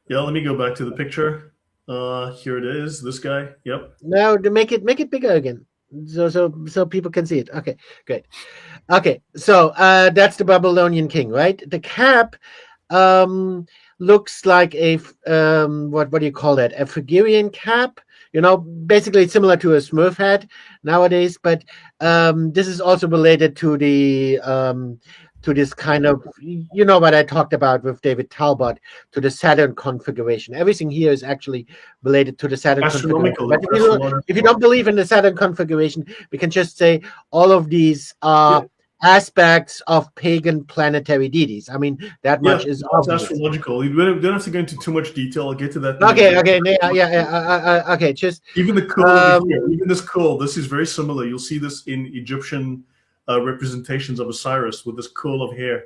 Yeah. Let me go back to the picture. Here it is. This guy. Yep. No, to make it bigger again, so people can see it. Okay, great. Okay, so that's the Babylonian king, right? The cap looks like a what do you call that? A Phrygian cap. Basically it's similar to a Smurf hat nowadays, but this is also related to the to this kind of, what I talked about with David Talbot, to the Saturn configuration. Everything here is actually related to the Saturn configuration. But if you don't believe in the Saturn configuration, we can just say all of these are aspects of pagan planetary deities. I mean, that much is obvious. Astrological. You don't have to go into too much detail. I'll get to that. Okay. Okay. Just even the curl, even this curl. This is very similar. You'll see this in Egyptian representations of Osiris with this curl of hair.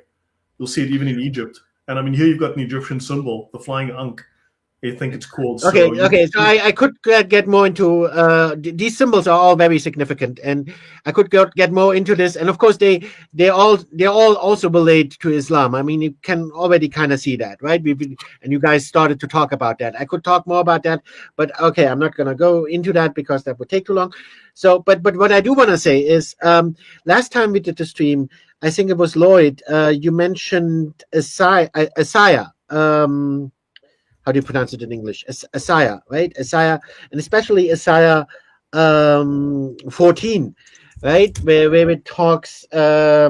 You'll see it even in Egypt. And I mean, here you've got an Egyptian symbol, the flying ankh. I think it's called. Okay. So I could get more into these symbols are all very significant, and I could get more into this. And of course, they all also relate to Islam. I mean, you can already kind of see that, right? And you guys started to talk about that. I could talk more about that, but okay, I'm not going to go into that because that would take too long. So, but what I do want to say is, last time we did the stream, I think it was Lloyd. You mentioned Isaiah. How do you pronounce it in English? Isaiah, right? Isaiah, and especially Isaiah 14, right? Where it talks, where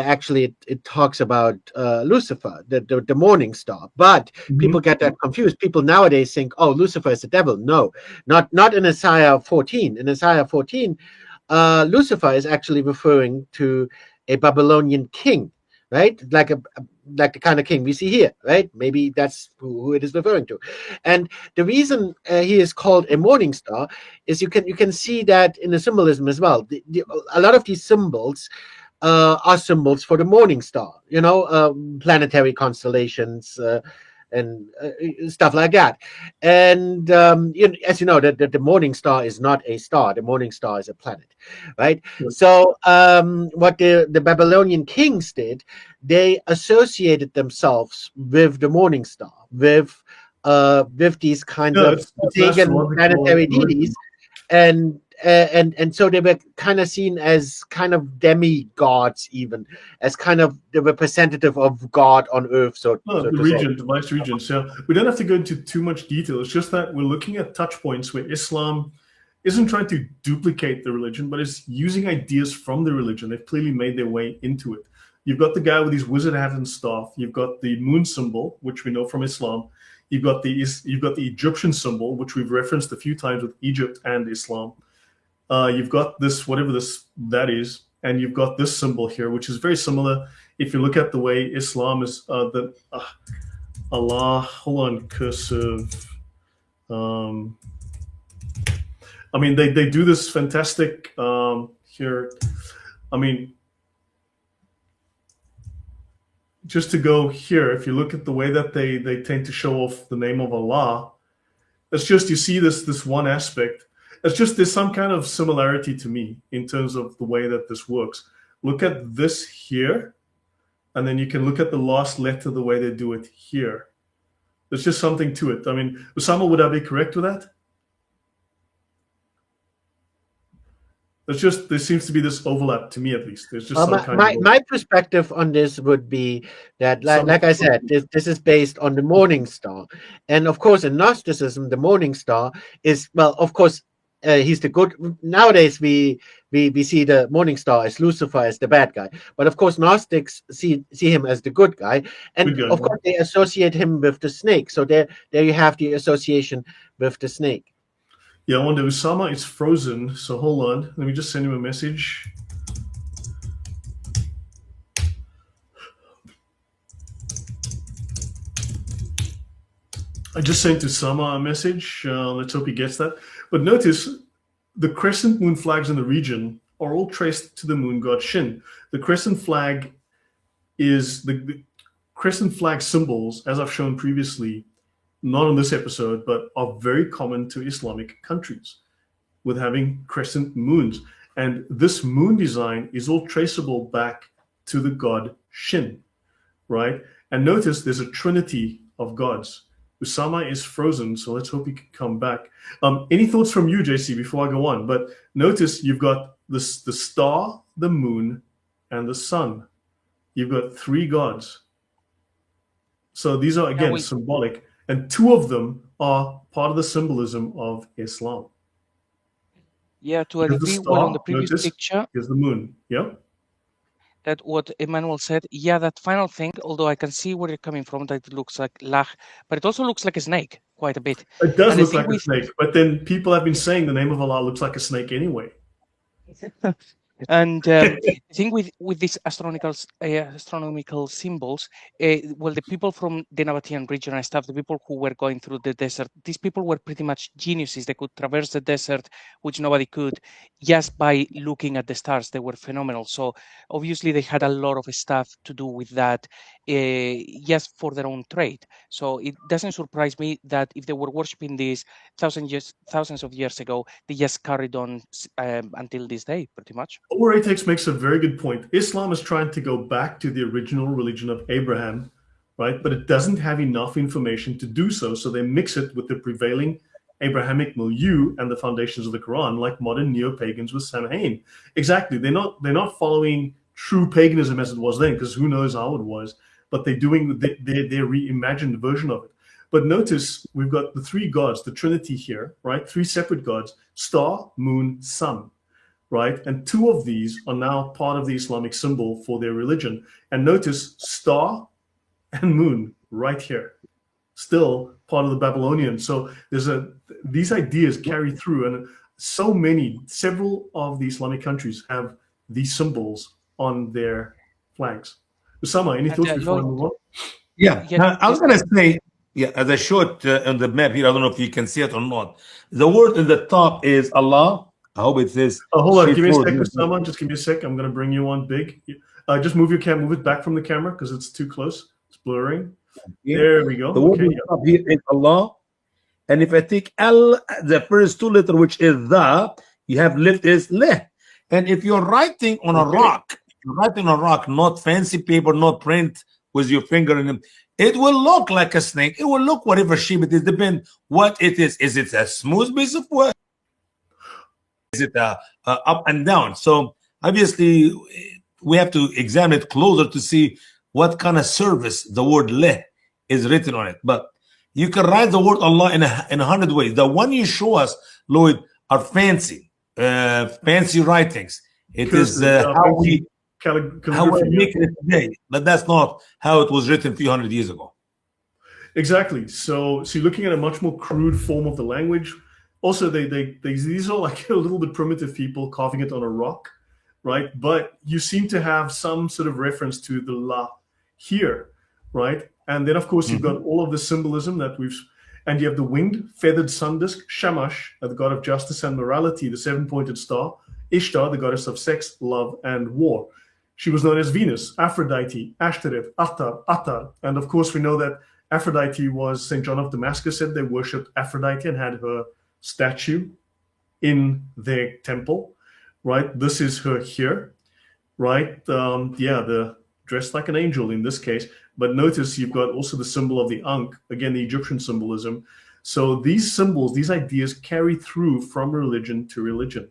actually it talks about Lucifer, the morning star. But people get that confused. People nowadays think, oh, Lucifer is the devil. No, not in Isaiah 14. In Isaiah 14, Lucifer is actually referring to a Babylonian king, right? Like the kind of king we see here, right? Maybe that's who it is referring to. And the reason he is called a morning star is you can see that in the symbolism as well. A lot of these symbols are symbols for the morning star, planetary constellations and stuff like that. And as you know, the morning star is not a star. The morning star is a planet, right? So what the Babylonian kings did, they associated themselves with the morning star, with these kinds of pagan planetary deities, and so they were kind of seen as kind of demigods, even as kind of the representative of God on earth. So the regent, the vice regent. So we don't have to go into too much detail. It's just that we're looking at touch points where Islam isn't trying to duplicate the religion, but is using ideas from the religion. They've clearly made their way into it. You've got the guy with his wizard hat and staff. You've got the moon symbol, which we know from Islam. You've got the Egyptian symbol, which we've referenced a few times with Egypt and Islam. You've got this, whatever that is, and you've got this symbol here, which is very similar. If you look at the way Islam is, Allah, hold on, cursive. I mean, they do this fantastic here. I mean, just to go here, if you look at the way that they tend to show off the name of Allah, it's just, you see this one aspect. It's just, there's some kind of similarity to me in terms of the way that this works. Look at this here, and then you can look at the last letter, the way they do it here. There's just something to it. I mean, Osama, would I be correct with that? There's just, there seems to be this overlap, to me at least. There's just my perspective on this would be that, like I said, this is based on the morning star. And of course, in Gnosticism, the morning star is, well, of course, he's the good. Nowadays, we see the morning star as Lucifer, as the bad guy. But of course, Gnostics see him as the good guy, and of course, they associate him with the snake. So there you have the association with the snake. Yeah, I wonder, Usama, it's frozen. So hold on, let me just send him a message. I just sent to Sama a message. Let's hope he gets that. But notice the crescent moon flags in the region are all traced to the moon god Shin. The crescent flag is the crescent flag symbols, as I've shown previously, not on this episode, but are very common to Islamic countries with having crescent moons. And this moon design is all traceable back to the god Shin, right? And notice there's a trinity of gods. Usama is frozen, so let's hope he can come back. Any thoughts from you, JC, before I go on? But notice you've got the star, the moon, and the sun. You've got three gods. So these are, again, symbolic. And two of them are part of the symbolism of Islam. Yeah, to a degree, well, on the previous picture. Here's the moon, yeah? That what Emmanuel said, yeah, that final thing, although I can see where you're coming from, that it looks like Lach, but it also looks like a snake quite a bit. It does look like a snake, but then people have been saying the name of Allah looks like a snake anyway. And the thing with these astronomical symbols, well, the people from the Nabatean region and stuff, the people who were going through the desert, these people were pretty much geniuses. They could traverse the desert, which nobody could, just by looking at the stars. They were phenomenal. So obviously they had a lot of stuff to do with that, just for their own trade. So it doesn't surprise me that if they were worshipping these thousands of years ago, they just carried on until this day, pretty much. Laudate makes a very good point. Islam is trying to go back to the original religion of Abraham, right? But it doesn't have enough information to do so. So they mix it with the prevailing Abrahamic milieu and the foundations of the Quran, like modern neo-pagans with Samhain. Exactly. They're not following true paganism as it was then, because who knows how it was. But they're doing their reimagined version of it. But notice we've got the three gods, the Trinity here, right? Three separate gods: star, moon, sun. Right? And two of these are now part of the Islamic symbol for their religion. And notice star and moon right here, still part of the Babylonian. So these ideas carry through, and several of the Islamic countries have these symbols on their flags. Usama, any thoughts before I move on? Yeah, I was going to say, as I showed on the map here, I don't know if you can see it or not. The word in the top is Allah. I hope it says. Hold on, give me a sec, Usama. Just give me a sec. I'm going to bring you on big. Just move it back from the camera because it's too close. It's blurring. Yeah. There we go. The word up here is Allah. And if I take L, the first two letters, which is the, you have left is leh. And if you're writing on a rock, not fancy paper, not print with your finger in it, it will look like a snake. It will look whatever shape it is. Depends what it is. Is it a smooth piece of wood? Is it up and down? So obviously we have to examine it closer to see what kind of service the word leh is written on it. But you can write the word Allah in 100 ways. The one you show us, Lloyd, are fancy writings. It is how we make it today, but that's not how it was written a few hundred years ago. Exactly. So you're looking at a much more crude form of the language. Also, these are like a little bit primitive people carving it on a rock, right? But you seem to have some sort of reference to the La here, right? And then, of course, you've got all of the symbolism and you have the winged, feathered sun disk, Shamash, the god of justice and morality, the seven-pointed star, Ishtar, the goddess of sex, love, and war. She was known as Venus, Aphrodite, Ashtoreth, Attar. And of course, we know that Aphrodite was, St. John of Damascus said they worshipped Aphrodite and had her statue in their temple, right? This is her here, right? The dressed like an angel in this case. But notice you've got also the symbol of the Ankh, again, the Egyptian symbolism. So these symbols, these ideas carry through from religion to religion.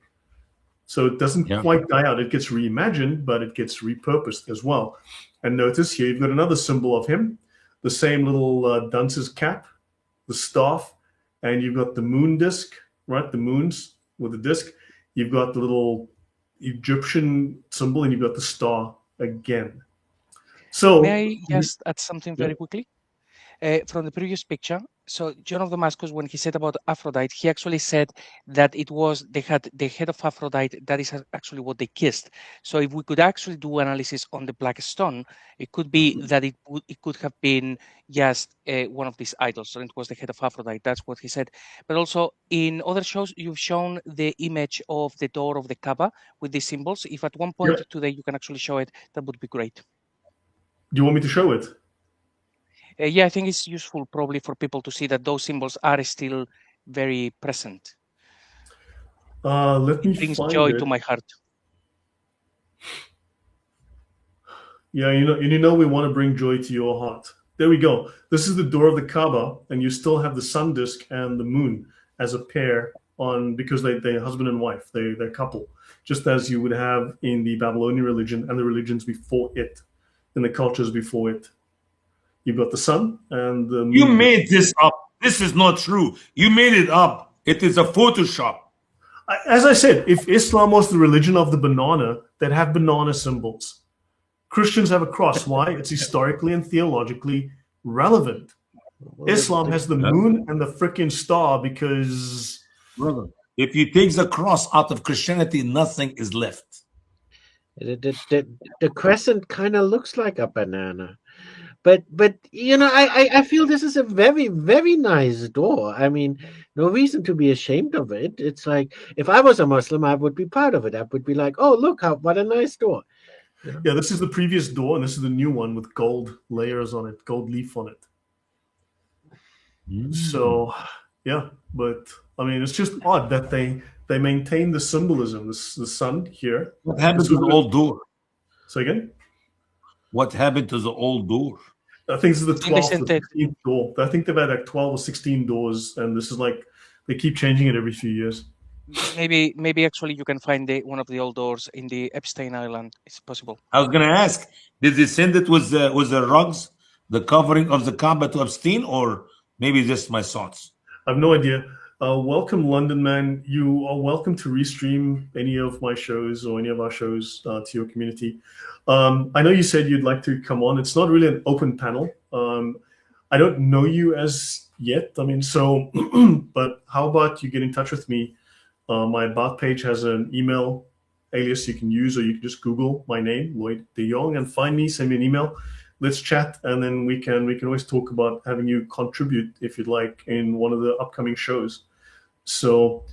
So it doesn't quite die out. It gets reimagined, but it gets repurposed as well. And notice here, you've got another symbol of him, the same little dunce's cap, the staff, and you've got the moon disc, right? The moons with the disc. You've got the little Egyptian symbol, and you've got the star again. So may I just add something very quickly? from the previous picture. So John of Damascus, when he said about Aphrodite, he actually said that it was they had the head of Aphrodite. That is actually what they kissed. So if we could actually do analysis on the black stone, it could be that it could have been just one of these idols, and it was the head of Aphrodite. That's what he said. But also in other shows, you've shown the image of the door of the Kaaba with these symbols. If at one point today you can actually show it, that would be great. Do you want me to show it? Yeah, I think it's useful probably for people to see that those symbols are still very present. Let me It brings find joy it. to my heart. Yeah, you know we want to bring joy to your heart. There we go. This is the door of the Kaaba, and you still have the sun disk and the moon as a pair on, because they're husband and wife, they're couple, just as you would have in the Babylonian religion and the religions before it, in the cultures before it. You've got the sun and the moon. You made this up. This is not true. You made it up. It is a Photoshop. As I said, if Islam was the religion of the banana, they'd have banana symbols. Christians have a cross. Why? It's historically and theologically relevant. Islam has the moon and the frickin' star because... Brother, if you take the cross out of Christianity, nothing is left. The crescent kind of looks like a banana. But you know, I feel this is a very, very nice door. I mean, no reason to be ashamed of it. It's like, if I was a Muslim, I would be proud of it. I would be like, oh, look, what a nice door. You know? Yeah, this is the previous door, and this is the new one with gold layers on it, gold leaf on it. So, yeah, but I mean, it's just odd that they maintain the symbolism. The sun here. What happened to the old door? Say again? What happened to the old door? I think this is the 12th or 16th door. I think they've had like 12 or 16 doors, and this is like, they keep changing it every few years. Maybe actually you can find one of the old doors in the Epstein Island. It's possible. I was going to ask, did they send it with the rugs, the covering of the Kaaba to Epstein, or maybe just my thoughts? I have no idea. Welcome, London man. You are welcome to restream any of my shows or any of our shows to your community. I know you said you'd like to come on. It's not really an open panel. I don't know you as yet. I mean, so, but how about you get in touch with me? My About page has an email alias you can use, or you can just Google my name, Lloyd de Jong, and find me, send me an email. Let's chat, and then we can always talk about having you contribute, if you'd like, in one of the upcoming shows. So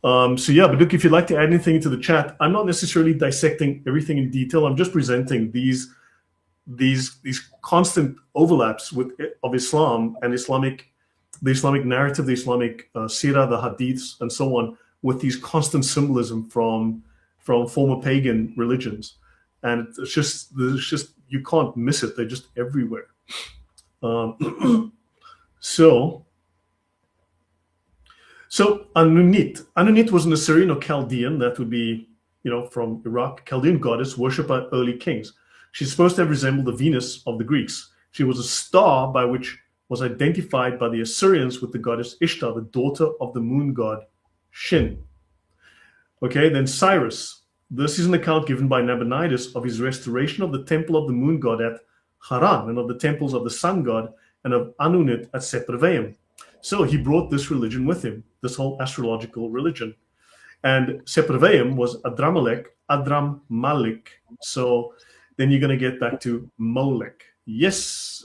yeah, but look, if you'd like to add anything into the chat, I'm not necessarily dissecting everything in detail. I'm just presenting these constant overlaps of Islam and the Islamic narrative, the Islamic seerah, the hadiths, and so on, with these constant symbolism from former pagan religions. And it's just you can't miss it. They're just everywhere. So Anunit was an Assyrian or Chaldean, that would be, from Iraq, Chaldean goddess worshipped by early kings. She's supposed to have resembled the Venus of the Greeks. She was a star by which was identified by the Assyrians with the goddess Ishtar, the daughter of the moon god Shin. Okay, then Cyrus. This is an account given by Nabonidus of his restoration of the temple of the moon god at Haran, and of the temples of the sun god and of Anunit at Sepharvaim. So he brought this religion with him, this whole astrological religion. And Sepharvaim was Adram Malik. So then you're going to get back to Molech. Yes.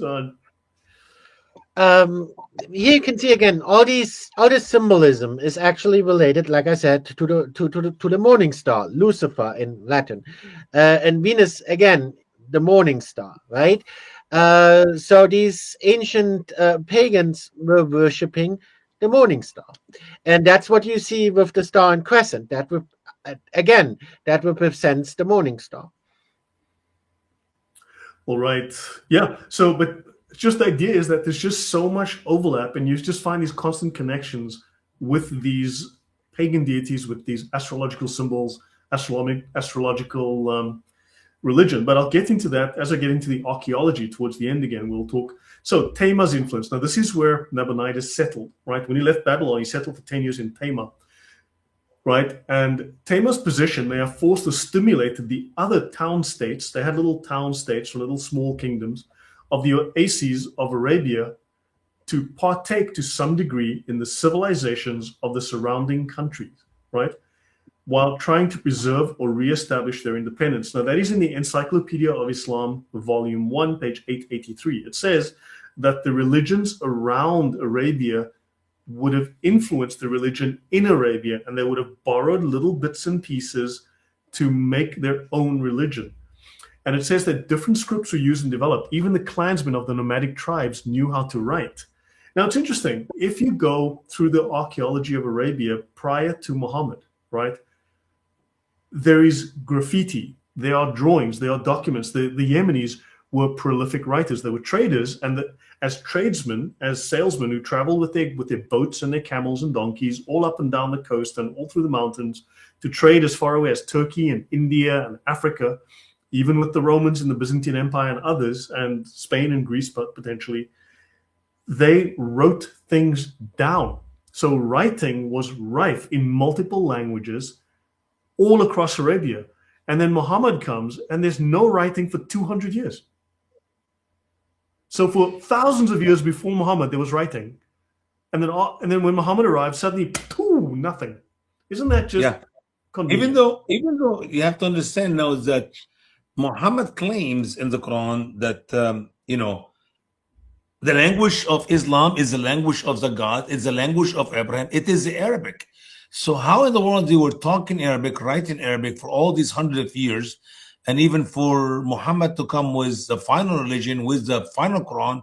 Here you can see again all this symbolism is actually related, like I said, to the morning star, Lucifer in Latin, and Venus again, the morning star, right? So these ancient pagans were worshipping the morning star, and that's what you see with the star and crescent. That represents the morning star. All right. Yeah. So, but just the idea is that there's just so much overlap, and you just find these constant connections with these pagan deities, with these astrological symbols, astrological religion. But I'll get into that as I get into the archaeology towards the end again. We'll talk. So Tamar's influence. Now, this is where Nabonidus settled, right? When he left Babylon, he settled for 10 years in Tamar, right? And Tamar's position, they are forced to stimulate the other town states. They had little town states, or little small kingdoms, of the Oases of Arabia to partake to some degree in the civilizations of the surrounding countries, right? While trying to preserve or reestablish their independence. Now, that is in the Encyclopedia of Islam, Volume 1, page 883. It says that the religions around Arabia would have influenced the religion in Arabia, and they would have borrowed little bits and pieces to make their own religion. And it says that different scripts were used and developed. Even the clansmen of the nomadic tribes knew how to write. Now, it's interesting. If you go through the archaeology of Arabia prior to Muhammad, right, there is graffiti, there are drawings, there are documents. The Yemenis were prolific writers. They were traders, and as tradesmen, as salesmen who traveled with their boats and their camels and donkeys all up and down the coast and all through the mountains to trade as far away as Turkey and India and Africa, even with the Romans and the Byzantine Empire and others, and Spain and Greece potentially, they wrote things down. So writing was rife in multiple languages all across Arabia. And then Muhammad comes, and there's no writing for 200 years. So for thousands of years before Muhammad, there was writing. And then when Muhammad arrived, suddenly, nothing. Isn't that just convenient? Even though you have to understand now that Muhammad claims in the Quran that, the language of Islam is the language of the God, it's the language of Abraham, it is the Arabic. So how in the world they were talking Arabic, writing Arabic for all these hundreds of years, and even for Muhammad to come with the final religion, with the final Quran,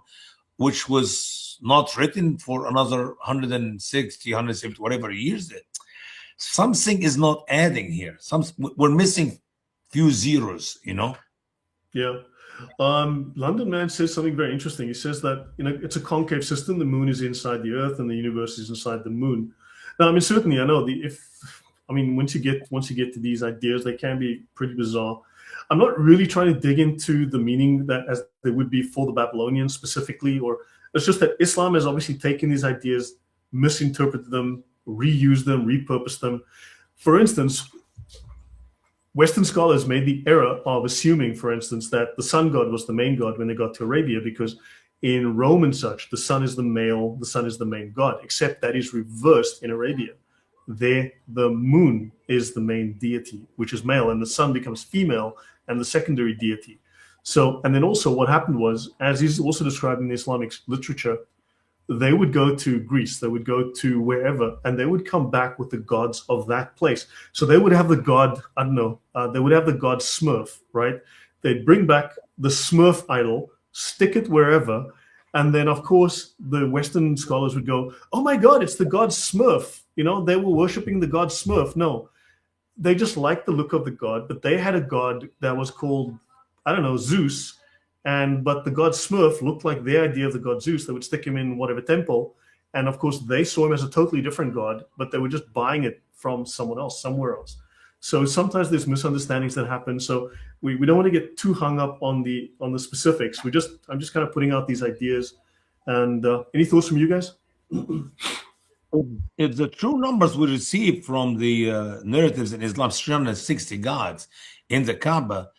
which was not written for another 160, 170, whatever years, something is not adding here. We're missing few zeros, Yeah. London Man says something very interesting. He says that it's a concave system. The moon is inside the Earth, and the universe is inside the moon. Now, I mean, certainly, I know once you get to these ideas, they can be pretty bizarre. I'm not really trying to dig into the meaning that as they would be for the Babylonians specifically, or it's just that Islam has obviously taken these ideas, misinterpreted them, reused them, repurposed them. For instance, Western scholars made the error of assuming, for instance, that the sun god was the main god when they got to Arabia, because in Rome and such, the sun is the male, the sun is the main god, except that is reversed in Arabia. There, the moon is the main deity, which is male, and the sun becomes female and the secondary deity. So, and then also what happened was, as is also described in the Islamic literature, they would go to Greece, they would go to wherever, and they would come back with the gods of that place. So they would have the god, they would have the god Smurf, right? They'd bring back the Smurf idol, stick it wherever, and then, of course, the Western scholars would go, oh my God, it's the god Smurf. They were worshiping the god Smurf. No, they just liked the look of the god, but they had a god that was called, Zeus, but the god Smurf looked like their idea of the god Zeus. They would stick him in whatever temple, and of course they saw him as a totally different god, but they were just buying it from someone else, somewhere else. So sometimes there's misunderstandings that happen. So we don't want to get too hung up on the specifics. I'm just kind of putting out these ideas. And any thoughts from you guys? If the true numbers we receive from the narratives in Islam, 360 gods in the Kaaba,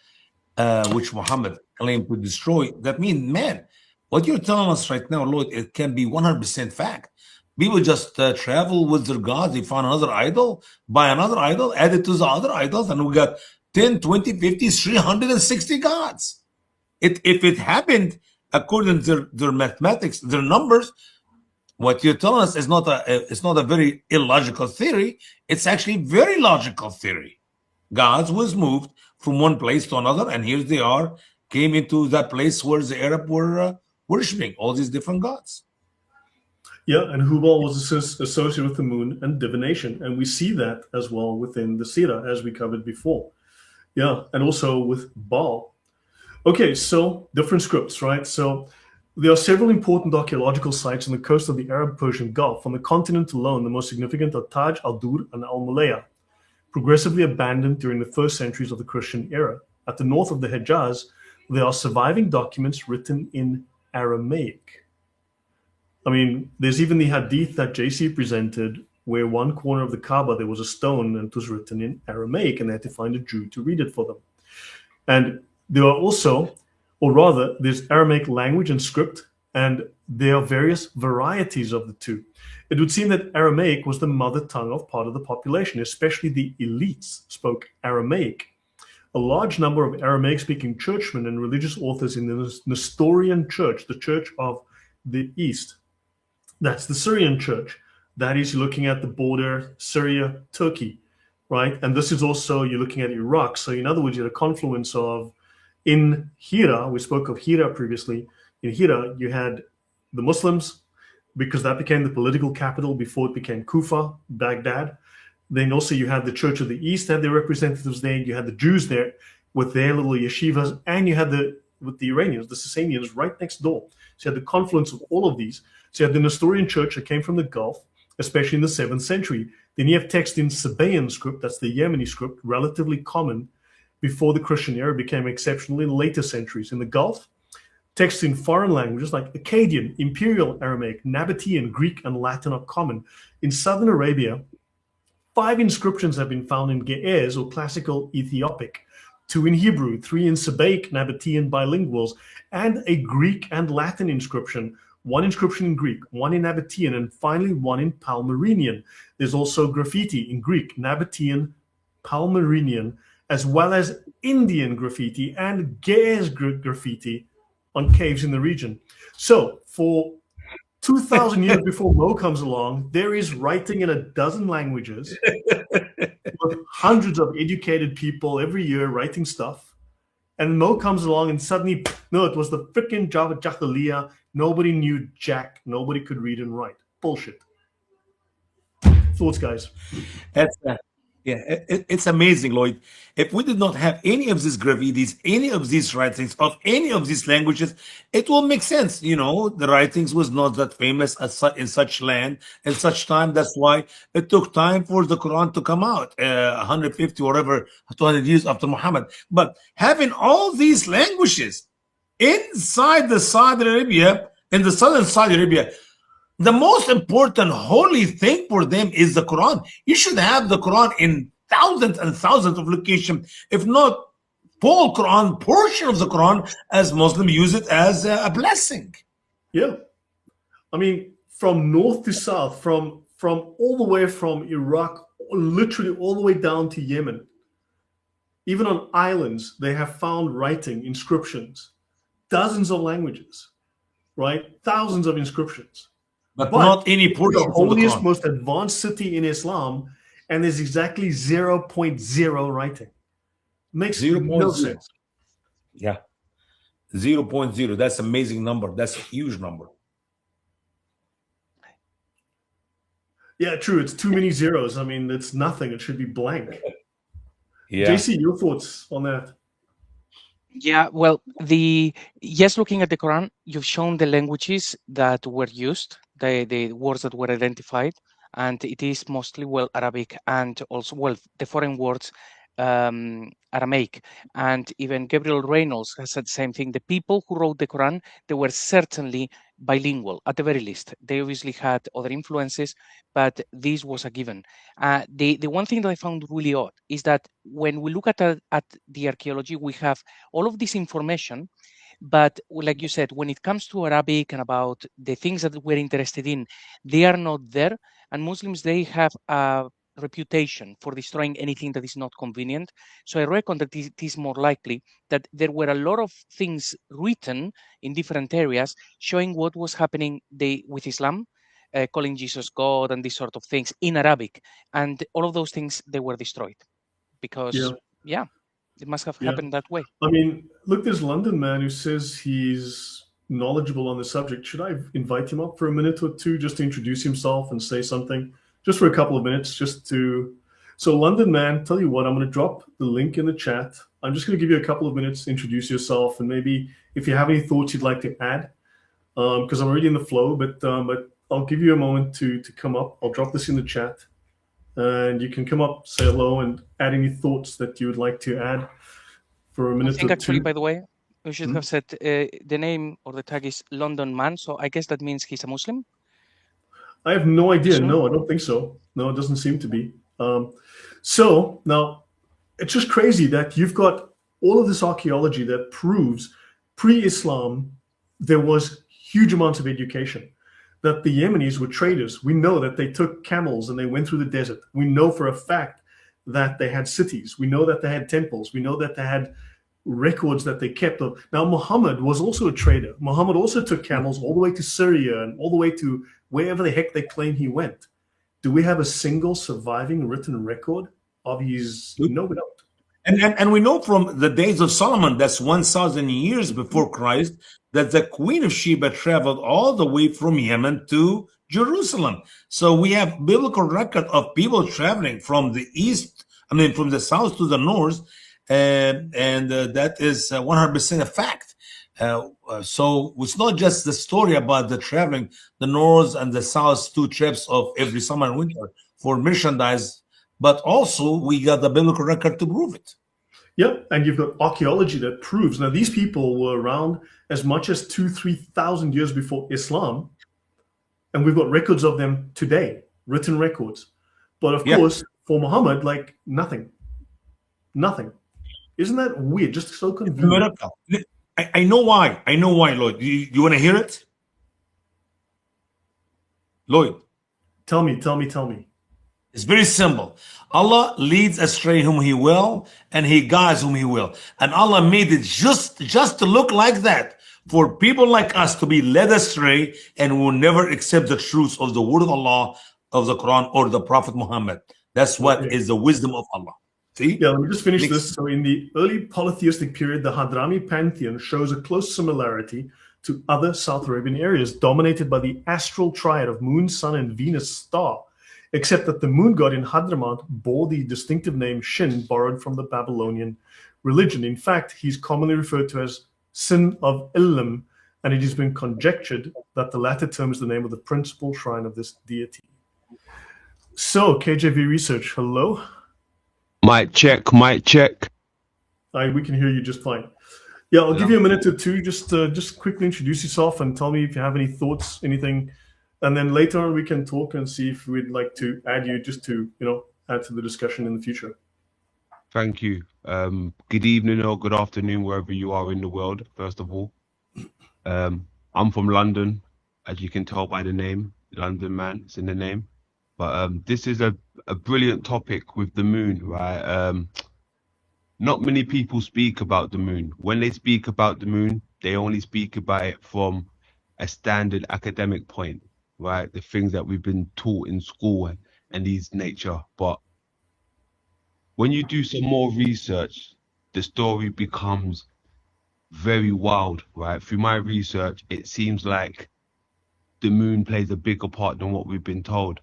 which Muhammad claimed to destroy, that means, man, what you're telling us right now, Lord, it can be 100% fact. People just travel with their gods. They find another idol, buy another idol, add it to the other idols, and we got 10, 20, 50, 360 gods. If it happened according to their mathematics, their numbers, what you're telling us is not a very illogical theory. It's actually very logical theory. Gods was moved from one place to another, and here they are, came into that place where the Arab were worshiping all these different gods. Yeah, and Hubal was associated with the moon and divination, and we see that as well within the Sirah, as we covered before. Yeah, and also with Baal. Okay, so different scripts, right? So there are several important archaeological sites on the coast of the Arab-Persian Gulf. On the continent alone, the most significant are Taj al-Dur and Al-Mulaya, progressively abandoned during the first centuries of the Christian era. At the north of the Hejaz, there are surviving documents written in Aramaic. I mean, there's even the hadith that JC presented where one corner of the Kaaba, there was a stone and it was written in Aramaic, and they had to find a Jew to read it for them. And there are also, or rather, there's Aramaic language and script, and there are various varieties of the two. It would seem that Aramaic was the mother tongue of part of the population, especially the elites spoke Aramaic. A large number of Aramaic-speaking churchmen and religious authors in the Nestorian Church, the Church of the East. That's the Syrian Church. That is, you're looking at the border, Syria, Turkey, right? And this is also, you're looking at Iraq. So in other words, you had a confluence of, in Hira, we spoke of Hira previously. In Hira, you had the Muslims, because that became the political capital before it became Kufa, Baghdad. Then also you had the Church of the East had their representatives there. You had the Jews there with their little yeshivas, and you had with the Iranians, the Sasanians right next door. So you had the confluence of all of these. So you had the Nestorian Church that came from the Gulf, especially in the 7th century. Then you have text in Sabaean script, that's the Yemeni script, relatively common before the Christian era became exceptional in later centuries. In the Gulf, texts in foreign languages like Akkadian, Imperial Aramaic, Nabatean, Greek, and Latin are common. In southern Arabia, 5 inscriptions have been found in Ge'ez, or classical Ethiopic, 2 in Hebrew, 3 in Sabaic, Nabatean bilinguals, and a Greek and Latin inscription, 1 inscription in Greek, 1 in Nabatean, and finally 1 in Palmyrenian. There's also graffiti in Greek, Nabatean, Palmyrenian, as well as Indian graffiti and Ge'ez graffiti on caves in the region. So for 2,000 years before Mo comes along, there is writing in a dozen languages with hundreds of educated people every year writing stuff. And Mo comes along and suddenly, no, it was the freaking Java Jahiliyyah. Nobody knew Jack. Nobody could read and write. Bullshit. Thoughts, guys? It's amazing, Lloyd. If we did not have any of these graffitis, any of these writings of any of these languages, it will make sense. You know, the writings was not that famous in such land, in such time. That's why it took time for the Quran to come out, 150 or whatever, 200 years after Muhammad. But having all these languages inside the Saudi Arabia, in the southern Saudi Arabia, the most important holy thing for them is the Quran. You should have the Quran in thousands and thousands of locations, if not full Quran, portion of the Quran, as Muslims use it as a blessing. Yeah. I mean, from north to south, from all the way from Iraq, literally all the way down to Yemen, even on islands, they have found writing, inscriptions, dozens of languages, right? Thousands of inscriptions. But not any portion the holiest, most advanced city in Islam, and there's exactly 0.0 writing. Makes no sense. Yeah. 0.0. That's an amazing number. That's a huge number. Yeah, true. It's too many zeros. I mean, it's nothing. It should be blank. Yeah. JC, your thoughts on that? Yeah, well, just looking at the Quran, you've shown the languages that were used, the words that were identified, and it is mostly, well, Arabic and also, well, the foreign words, Aramaic. And even Gabriel Reynolds has said the same thing. The people who wrote the Quran, they were certainly bilingual, at the very least. They obviously had other influences, but this was a given. The one thing that I found really odd is that when we look at the archaeology, we have all of this information, but like you said, when it comes to Arabic and about the things that we're interested in, they are not there. And Muslims, they have a reputation for destroying anything that is not convenient. So I reckon that it is more likely that there were a lot of things written in different areas showing what was happening with Islam, calling Jesus God and these sort of things in Arabic. And all of those things, they were destroyed because, it must have happened that way. I mean, look, there's a London man who says he's knowledgeable on the subject. Should I invite him up for a minute or two just to introduce himself and say something? Just for a couple of minutes, so London man, tell you what, I'm going to drop the link in the chat. I'm just going to give you a couple of minutes to introduce yourself, and maybe if you have any thoughts you'd like to add, because I'm already in the flow, but I'll give you a moment to come up. I'll drop this in the chat, and you can come up, say hello, and add any thoughts that you would like to add for a minute I think or actually, two. by the way, we should have said the name or the tag is London man, so I guess that means he's a Muslim. I have no idea. No, I don't think so. No, it doesn't seem to be. So now it's just crazy that you've got all of this archaeology that proves pre-Islam there was huge amounts of education. That the Yemenis were traders. We know that they took camels and they went through the desert. We know for a fact that they had cities. We know that they had temples. We know that they had records that they kept of. Now, Muhammad was also a trader. Muhammad also took camels all the way to Syria and all the way to wherever the heck they claim he went. Do we have a single surviving written record of his? No, we don't. And we know from the days of Solomon, that's 1,000 years before Christ, that the Queen of Sheba traveled all the way from Yemen to Jerusalem. So we have biblical record of people traveling from the east, from the south to the north, and that is 100% a fact. So it's not just the story about the traveling, the north and the south, 2 trips of every summer and winter for merchandise, but also we got the biblical record to prove it. Yep, and you've got archaeology that proves. Now, these people were around as much as 2,000-3,000 years before Islam, and we've got records of them today, written records. But of course, for Muhammad, like nothing. Isn't that weird? Just so convenient. I know why. I know why, Lloyd. You want to hear it? Lloyd. Tell me. It's very simple. Allah leads astray whom he will, and he guides whom he will. And Allah made it just to look like that, for people like us to be led astray and will never accept the truth of the word of Allah, of the Quran, or the Prophet Muhammad. That's what is the wisdom of Allah. See? Yeah, let me just finish this. So in the early polytheistic period, the Hadrami pantheon shows a close similarity to other South Arabian areas dominated by the astral triad of moon, sun, and Venus star, except that the moon god in Hadramaut bore the distinctive name Shin, borrowed from the Babylonian religion. In fact, he's commonly referred to as Sin of Ilm, and it has been conjectured that the latter term is the name of the principal shrine of this deity. So, KJV Research, hello? Mic check. We can hear you just fine. Yeah, I'll give you a minute or two. Just quickly introduce yourself and tell me if you have any thoughts, anything. And then later on, we can talk and see if we'd like to add you just to, add to the discussion in the future. Thank you. Good evening or good afternoon, wherever you are in the world, first of all. I'm from London, as you can tell by the name. London man, it's in the name. But this is a brilliant topic with the moon, right? Not many people speak about the moon. When they speak about the moon, they only speak about it from a standard academic point, right? The things that we've been taught in school and these nature. But when you do some more research, the story becomes very wild, right? Through my research, it seems like the moon plays a bigger part than what we've been told.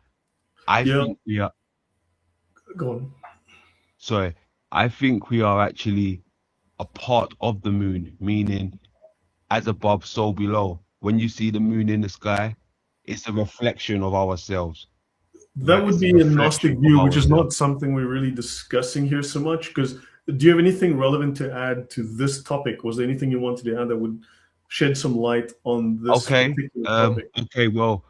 I think we are. Go on. Sorry, I think we are actually a part of the moon, meaning as above, so below. When you see the moon in the sky, it's a reflection of ourselves. That would be a Gnostic view, which is not something we're really discussing here so much. Because do you have anything relevant to add to this topic? Was there anything you wanted to add that would shed some light on this particular topic? Okay, well,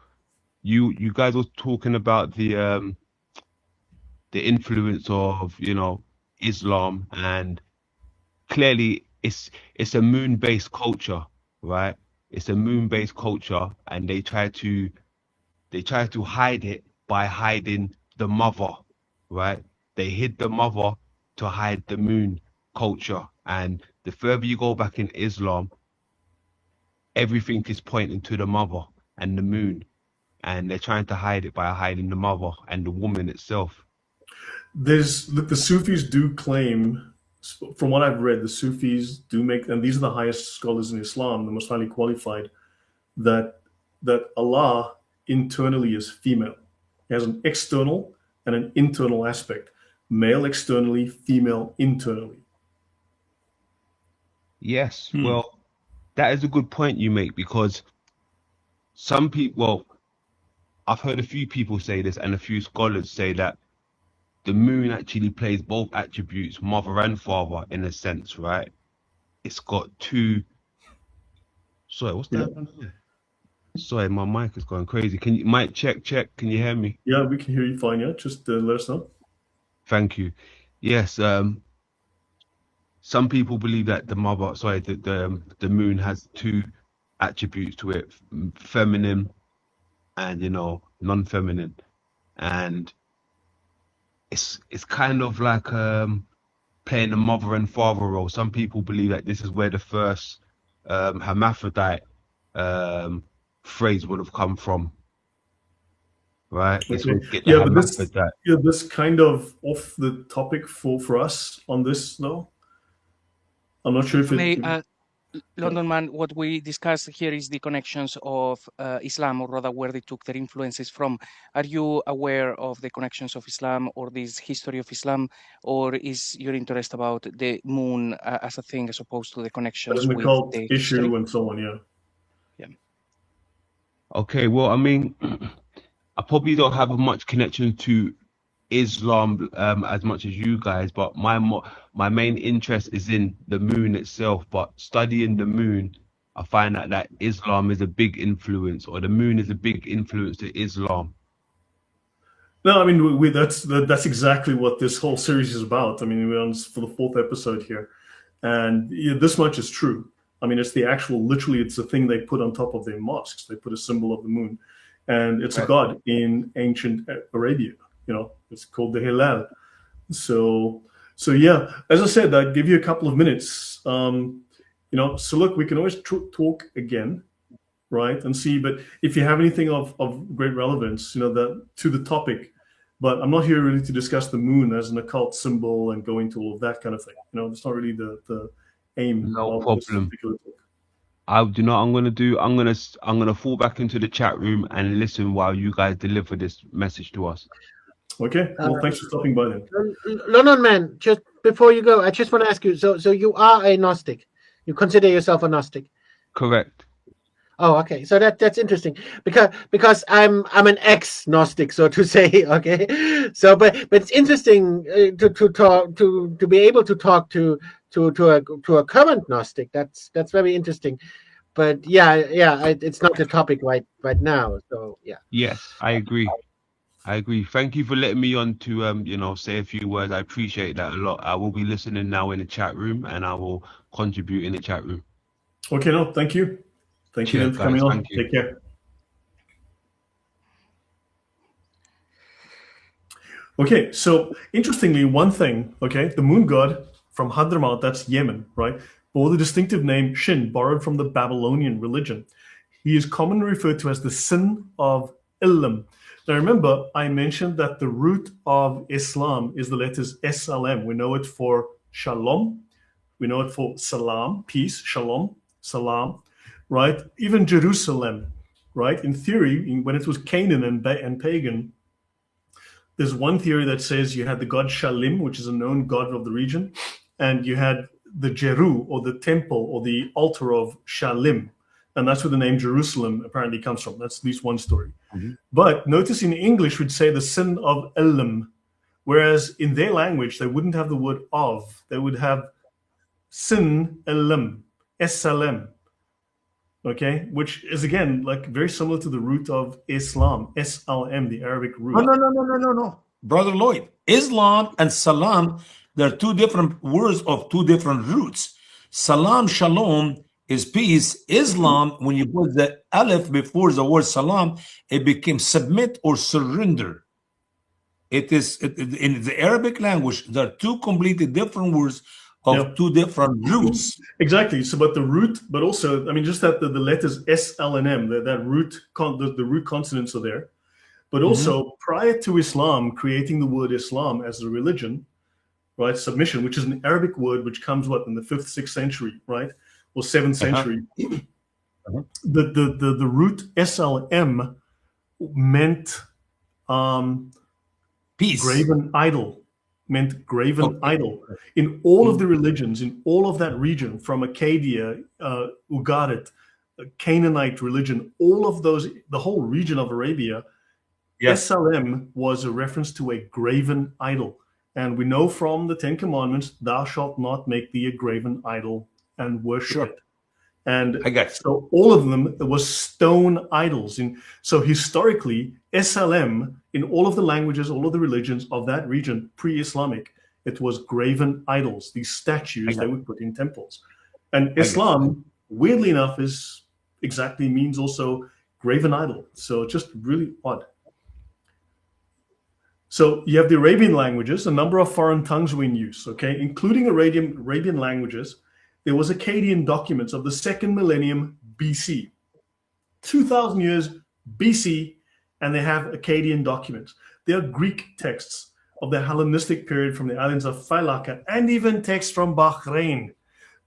you guys were talking about the influence of Islam, and clearly it's a moon-based culture, right? It's a moon-based culture, and they try to hide it by hiding the mother, right? They hid the mother to hide the moon culture. And the further you go back in Islam, everything is pointing to the mother and the moon. And they're trying to hide it by hiding the mother and the woman itself. The Sufis do claim, from what I've read, the Sufis do make, and these are the highest scholars in Islam, the most highly qualified, that Allah internally is female. He has an external and an internal aspect. Male externally, female internally. Yes, well, that is a good point you make, because some people, I've heard a few people say this, and a few scholars say that the moon actually plays both attributes, mother and father, in a sense, right? It's got two. Sorry, what's that? Sorry, my mic is going crazy. Can you mic check? Can you hear me? Yeah, we can hear you fine. Yeah, just let us know. Thank you. Yes, some people believe that the moon has two attributes to it, feminine and, you know, non-feminine. And it's kind of like playing the mother and father role. Some people believe that this is where the first hermaphrodite phrase would have come from, right? It's Okay. where you get the Yeah, but hermaphrodite. this kind of off the topic for us on this, though. I'm not sure if it. London Man, what we discussed here is the connections of Islam, or rather where they took their influences from. Are you aware of the connections of Islam or this history of Islam, or is your interest about the moon as a thing as opposed to the connections As an with occult the issue history? and so on, yeah. Okay, well, I mean, I probably don't have much connection to Islam as much as you guys, but my main interest is in the moon itself. But studying the moon, I find out that Islam is a big influence, or the moon is a big influence to Islam. No, I mean that's exactly what this whole series is about. I mean, we're on for the 4th episode here, and this much is true. I mean, it's the actual, literally, it's the thing they put on top of their mosques. They put a symbol of the moon, and it's a god in ancient Arabia. You know, it's called the Hilal. So yeah, as I said, I'd give you a couple of minutes. You know, so look, we can always talk again, right, and see. But if you have anything of great relevance, you know, that to the topic, but I'm not here really to discuss the moon as an occult symbol and go into all of that kind of thing. You know, it's not really the aim. No of this problem. particular talk. You know what I'm gonna do? I'm gonna fall back into the chat room and listen while you guys deliver this message to us. Okay. Well, thanks for stopping by then. London Man, just before you go, I just want to ask you. So you are a Gnostic. You consider yourself a Gnostic? Correct. Oh, okay. So that's interesting because I'm an ex-Gnostic, so to say. Okay. So, but it's interesting to be able to talk to a current Gnostic. That's very interesting. But yeah, it's not the topic right now. So yeah. Yes, I agree. Thank you for letting me on to you know, say a few words. I appreciate that a lot. I will be listening now in the chat room, and I will contribute in the chat room. Okay. No, thank you. Thank you Cheers, then for coming guys. on. Thank you. Take care. Okay, so interestingly, one thing, okay, the moon god from Hadramaut, that's Yemen, right, bore the distinctive name Shin, borrowed from the Babylonian religion. He is commonly referred to as the sin of Ilm. Now remember, I mentioned that the root of Islam is the letters SLM. We know it for Shalom. We know it for Salam, peace, Shalom, Salam, right? Even Jerusalem, right? In theory, when it was Canaan and pagan, there's one theory that says you had the god Shalim, which is a known god of the region, and you had the Jeru, or the temple, or the altar of Shalim. And that's where the name Jerusalem apparently comes from. That's at least one story. Mhm. But notice in English, we'd say the sin of Elam, whereas in their language, they wouldn't have the word of. They would have sin Elam, SLM, okay? Which is, again, like very similar to the root of Islam, SLM, the Arabic root. No. Brother Lloyd, Islam and Salam, they're two different words of two different roots. Salam, Shalom is peace. Islam, when you put the alif before the word salam, it became submit or surrender. In the Arabic language, there are two completely different words of two different roots. Exactly. So, but the root, but also, I mean, just that the letters S, L, and M, that root, the root consonants are there. But also, prior to Islam creating the word Islam as a religion, right? Submission, which is an Arabic word which comes in the 5th, 6th century, right? Or 7th century. The root SLM meant peace. Graven idol, meant graven idol. In all of the religions, in all of that region, from Acadia, Ugarit, Canaanite religion, all of those, the whole region of Arabia, SLM was a reference to a graven idol. And we know from the 10 Commandments, thou shalt not make thee a graven idol and worship it. And so all of them was stone idols. So historically, SLM, in all of the languages, all of the religions of that region, pre-Islamic, it was graven idols, these statues they would put in temples. And Islam, weirdly enough, is exactly means also graven idol. So just really odd. So you have the Arabian languages, a number of foreign tongues were in use, okay, including Arabian languages. There was Akkadian documents of the 2nd millennium BC, 2,000 years BC, and they have Akkadian documents. There are Greek texts of the Hellenistic period from the islands of Failaka, and even texts from Bahrain,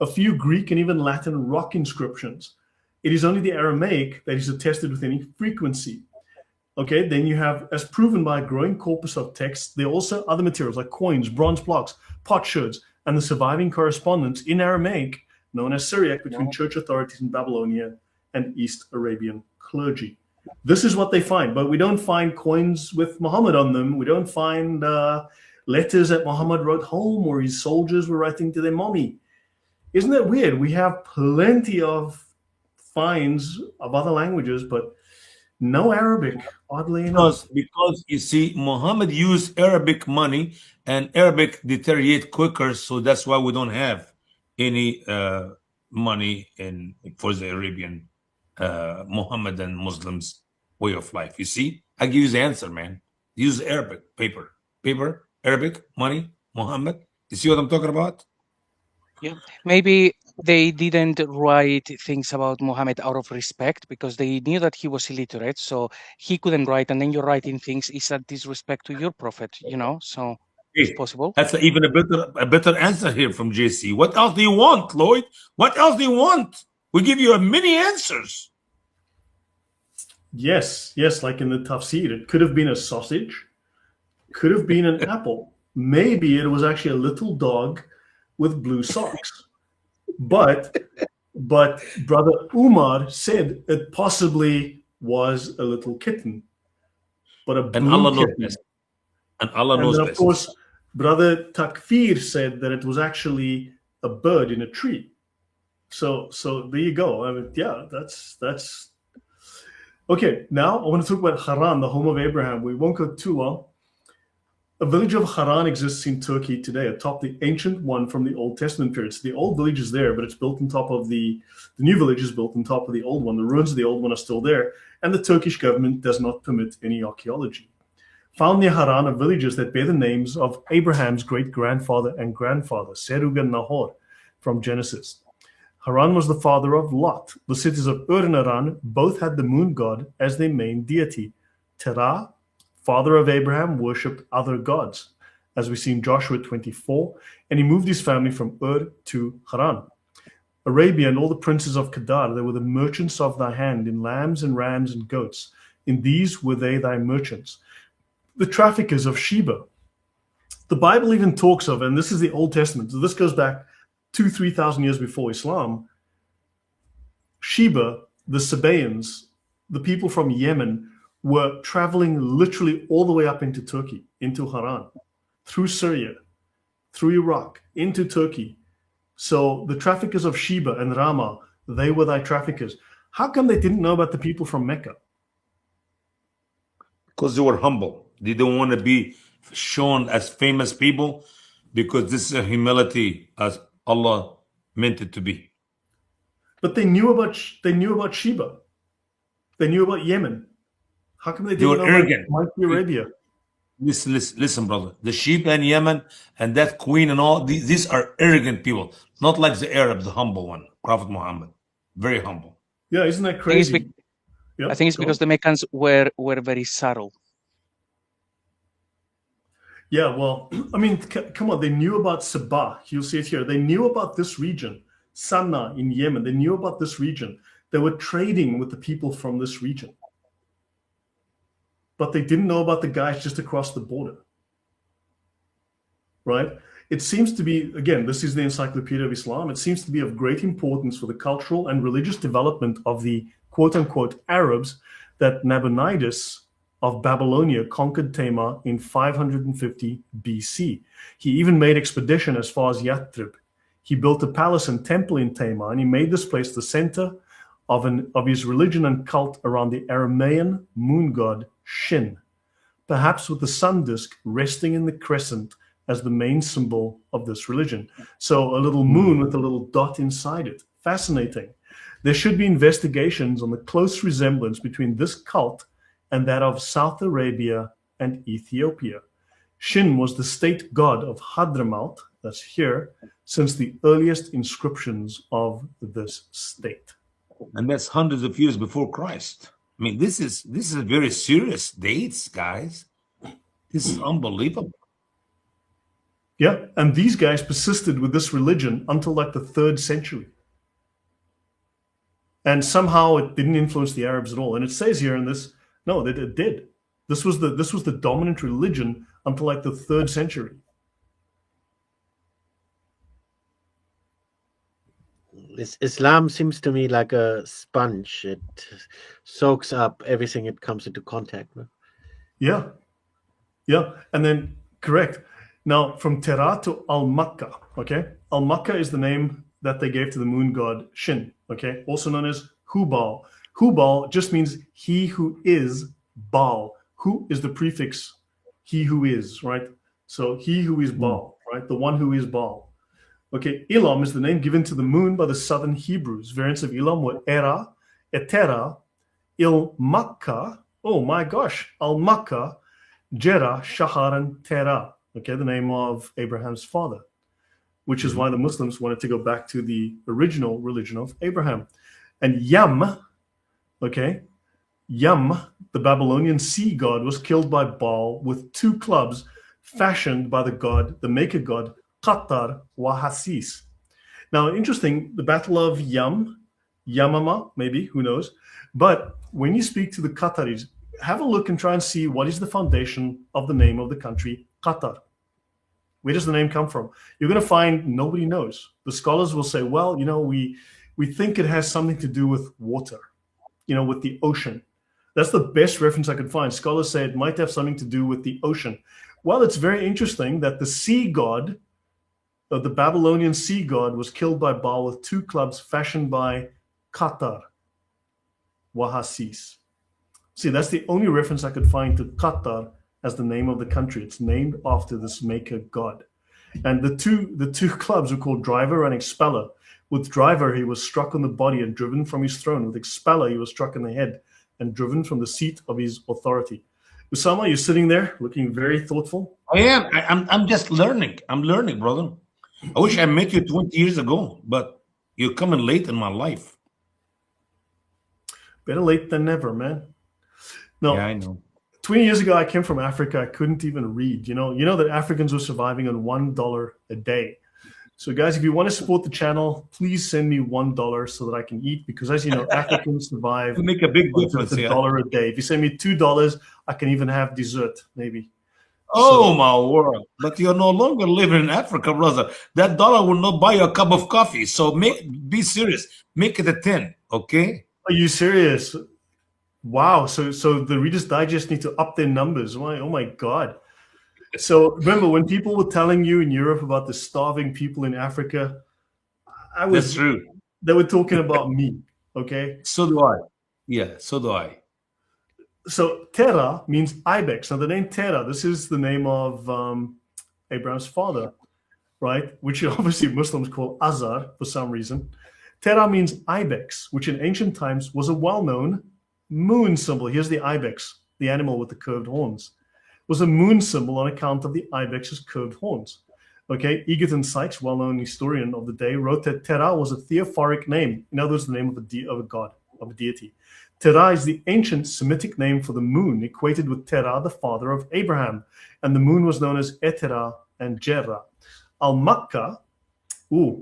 a few Greek and even Latin rock inscriptions. It is only the Aramaic that is attested with any frequency. Okay, then you have, as proven by a growing corpus of texts, there are also other materials like coins, bronze plaques, potsherds, and the surviving correspondence in Aramaic, known as Syriac, between church authorities in Babylonia and East Arabian clergy. This is what they find, but we don't find coins with Muhammad on them. We don't find letters that Muhammad wrote home or his soldiers were writing to their mommy. Isn't that weird? We have plenty of finds of other languages, but no Arabic, oddly enough. Because you see, Muhammad used Arabic money, and Arabic deteriorate quicker, so that's why we don't have any money for the Arabian Mohammedan Muslims way of life. You see, I give you the answer, man. Use Arabic paper, Arabic money, Muhammad. You see what I'm talking about? Yeah, maybe they didn't write things about Muhammad out of respect because they knew that he was illiterate, so he couldn't write. And then you're writing things is a disrespect to your prophet, you know. So it's possible. That's even a better answer here from JC. What else do you want, Lloyd? What else do you want? We give you many answers. Yes, like in the tafsir, it could have been a sausage, could have been an apple. Maybe it was actually a little dog with blue socks. But Brother Umar said it possibly was a little kitten. But a blue and Allah knows kitten. best. And Allah knows then, best. Of course, Brother Takfir said that it was actually a bird in a tree. So there you go. I mean, yeah, that's okay. Now I want to talk about Haran, the home of Abraham. We won't go too long. A village of Haran exists in Turkey today, atop the ancient one from the Old Testament period. So the old village is there, but it's built on top of the new village is built on top of the old one. The ruins of the old one are still there, and the Turkish government does not permit any archaeology. Found near Haran are villages that bear the names of Abraham's great-grandfather and grandfather, Serug and Nahor, from Genesis. Haran was the father of Lot. The cities of Ur and Haran both had the moon god as their main deity. Terah, father of Abraham, worshipped other gods, as we see in Joshua 24, and he moved his family from Ur to Haran. Arabia and all the princes of Kedar, they were the merchants of thy hand in lambs and rams and goats. In these were they thy merchants. The traffickers of Sheba. The Bible even talks of, and this is the Old Testament, so this goes back 2,000-3,000 years before Islam. Sheba, the Sabaeans, the people from Yemen, were traveling literally all the way up into Turkey, into Haran, through Syria, through Iraq, into Turkey. So the traffickers of Sheba and Ramah, they were thy traffickers. How come they didn't know about the people from Mecca? Because they were humble. They don't want to be shown as famous people, because this is a humility as Allah meant it to be. But they knew about Sheba. They knew about Yemen. How come they didn't know arrogant. about Arabia? Listen, brother. The Sheba and Yemen and that queen and all, these are arrogant people. Not like the Arab, the humble one, Prophet Muhammad. Very humble. Yeah, isn't that crazy? I think it's because the Meccans were very subtle. Yeah, well, I mean, come on. They knew about Sabah. You'll see it here. They knew about this region, Sana'a in Yemen. They knew about this region. They were trading with the people from this region. But they didn't know about the guys just across the border. Right? It seems to be, again, this is the Encyclopedia of Islam. It seems to be of great importance for the cultural and religious development of the quote-unquote Arabs that Nabonidus of Babylonia conquered Tamar in 550 BC. He even made expedition as far as Yathrib. He built a palace and temple in Tamar, and he made this place the center of his religion and cult around the Aramean moon god Shin, perhaps with the sun disk resting in the crescent as the main symbol of this religion. So a little moon with a little dot inside it. Fascinating. There should be investigations on the close resemblance between this cult and that of South Arabia and Ethiopia. Shin was the state god of Hadramaut, that's here, since the earliest inscriptions of this state. And that's hundreds of years before Christ. I mean, this is very serious dates, guys. This is unbelievable. Yeah, and these guys persisted with this religion until like the 3rd century. And somehow it didn't influence the Arabs at all. And it says here in this, no, that it did. This was the dominant religion until like the 3rd century. Islam seems to me like a sponge. It soaks up everything it comes into contact with. Yeah. Yeah. And then, correct. Now, from Terah to Al-Makkah, okay? Al-Makkah is the name that they gave to the moon god Shin, okay? Also known as Hubal. Hubal just means he who is Baal. Who is the prefix he who is, right? So he who is Baal, right? The one who is Baal. Okay, Elam is the name given to the moon by the southern Hebrews. Variants of Elam were Era, Etera, Il-Makkah, oh my gosh, Al-Makkah, Jerah, Shahar, and Terah. Okay, the name of Abraham's father, which is why the Muslims wanted to go back to the original religion of Abraham. And Yam, okay, Yam, the Babylonian sea god, was killed by Baal with 2 clubs fashioned by the god, the maker god, Qatar wa Hasis. Now, interesting, the Battle of Yamama, maybe, who knows? But when you speak to the Qataris, have a look and try and see what is the foundation of the name of the country, Qatar. Where does the name come from? You're going to find nobody knows. The scholars will say, well, you know, we think it has something to do with water, you know, with the ocean. That's the best reference I could find. Scholars say it might have something to do with the ocean. Well, it's very interesting that the sea god, the Babylonian sea god, was killed by Baal with 2 clubs fashioned by Qatar, Wahasis. See, that's the only reference I could find to Qatar as the name of the country. It's named after this maker god. And the two clubs were called Driver and Expeller. With Driver, he was struck on the body and driven from his throne. With Expeller, he was struck in the head and driven from the seat of his authority. Usama, you're sitting there looking very thoughtful. I am. I'm just learning. I'm learning, brother. I wish I met you 20 years ago, but you're coming late in my life. Better late than never, man. No, Yeah, I know. 20 years ago, I came from Africa. I couldn't even read. You know that Africans were surviving on $1 a day. So, guys, if you want to support the channel, please send me $1 so that I can eat. Because, as you know, Africans survive Make a big on difference. just Yeah. $1 a day. If you send me $2, I can even have dessert, maybe. Oh, my word. But you're no longer living in Africa, brother. That dollar will not buy you a cup of coffee. So be serious. Make it a 10, okay? Are you serious? Wow. So the Reader's Digest need to up their numbers. Oh my God. So remember when people were telling you in Europe about the starving people in Africa, That's true. they were talking about me. Okay. So do I. Yeah, so do I. So Terah means ibex. Now the name Terah, this is the name of Abraham's father, right? Which obviously Muslims call Azar for some reason. Terah means ibex, which in ancient times was a well-known moon symbol. Here's the ibex, the animal with the curved horns. Was a moon symbol on account of the ibex's curved horns. Okay, Egerton Sykes, well-known historian of the day, wrote that Terah was a theophoric name. In other words, the name of a god, of a deity. Terah is the ancient Semitic name for the moon, equated with Terah, the father of Abraham. And the moon was known as Etera and Jerah. Al-Makkah,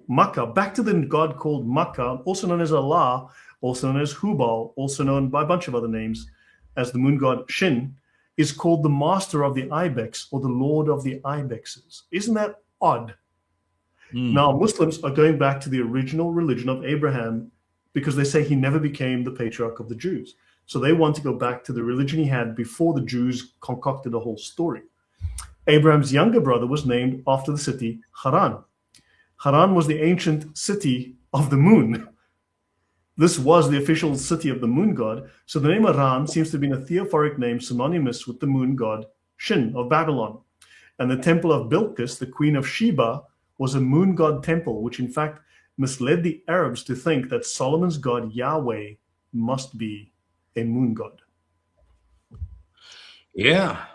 Makkah, back to the god called Makkah, also known as Allah, also known as Hubal, also known by a bunch of other names as the moon god Shin, is called the master of the ibex or the lord of the ibexes. Isn't that odd? Now, Muslims are going back to the original religion of Abraham because they say he never became the patriarch of the Jews. So they want to go back to the religion he had before the Jews concocted a whole story. Abraham's younger brother was named after the city Haran. Haran was the ancient city of the moon. This was the official city of the moon god. So the name Haran seems to have been a theophoric name synonymous with the moon god Shin of Babylon. And the temple of Bilqis, the queen of Sheba, was a moon god temple, which in fact misled the Arabs to think that Solomon's god Yahweh must be a moon god. Yeah.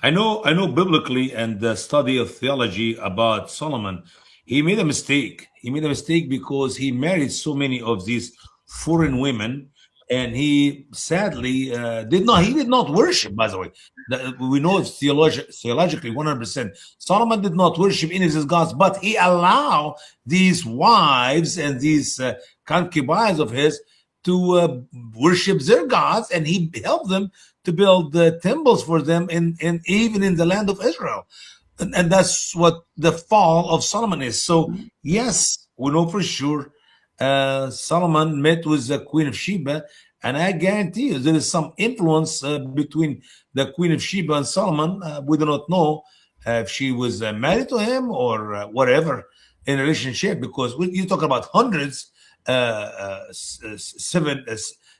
I know biblically and the study of theology about Solomon, he made a mistake. He made a mistake because he married so many of these foreign women, and he sadly did not worship, by the way. We know it's theologically 100%. Solomon did not worship any of his gods, but he allowed these wives and these concubines of his to worship their gods, and he helped them to build the temples for them in even in the land of Israel. And that's what the fall of Solomon is. So yes, we know for sure Solomon met with the Queen of Sheba, and I guarantee you there is some influence between the Queen of Sheba and Solomon. We do not know if she was married to him or whatever in a relationship, because you talk about hundreds,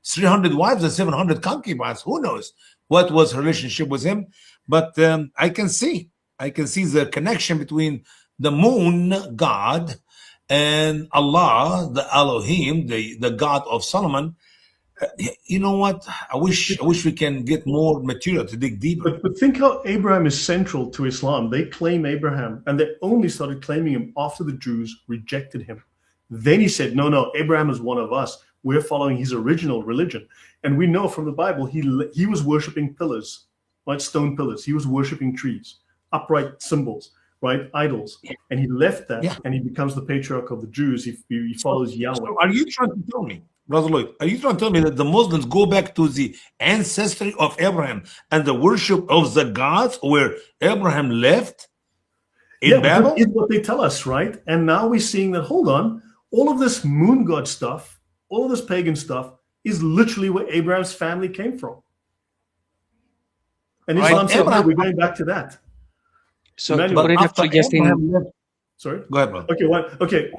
300 wives and 700 concubines. Who knows what was her relationship with him? But I can see the connection between the moon god and Allah, the Elohim, the God of Solomon. You know what? I wish we can get more material to dig deeper. But think how Abraham is central to Islam. They claim Abraham, and they only started claiming him after the Jews rejected him. Then he said, no, Abraham is one of us. We're following his original religion. And we know from the Bible, he was worshiping pillars, right? Stone pillars. He was worshiping trees, upright symbols, right? Idols. And he left that, and he becomes the patriarch of the Jews. He follows Yahweh. So are you trying to tell me, Brother Lloyd, are you trying to tell me that the Muslims go back to the ancestry of Abraham and the worship of the gods where Abraham left in Babel? It's what they tell us, right? And now we're seeing that, hold on, all of this moon god stuff, all of this pagan stuff is literally where Abraham's family came from. And Islam said, we're going back to that. So, sorry? Go ahead, brother. Okay,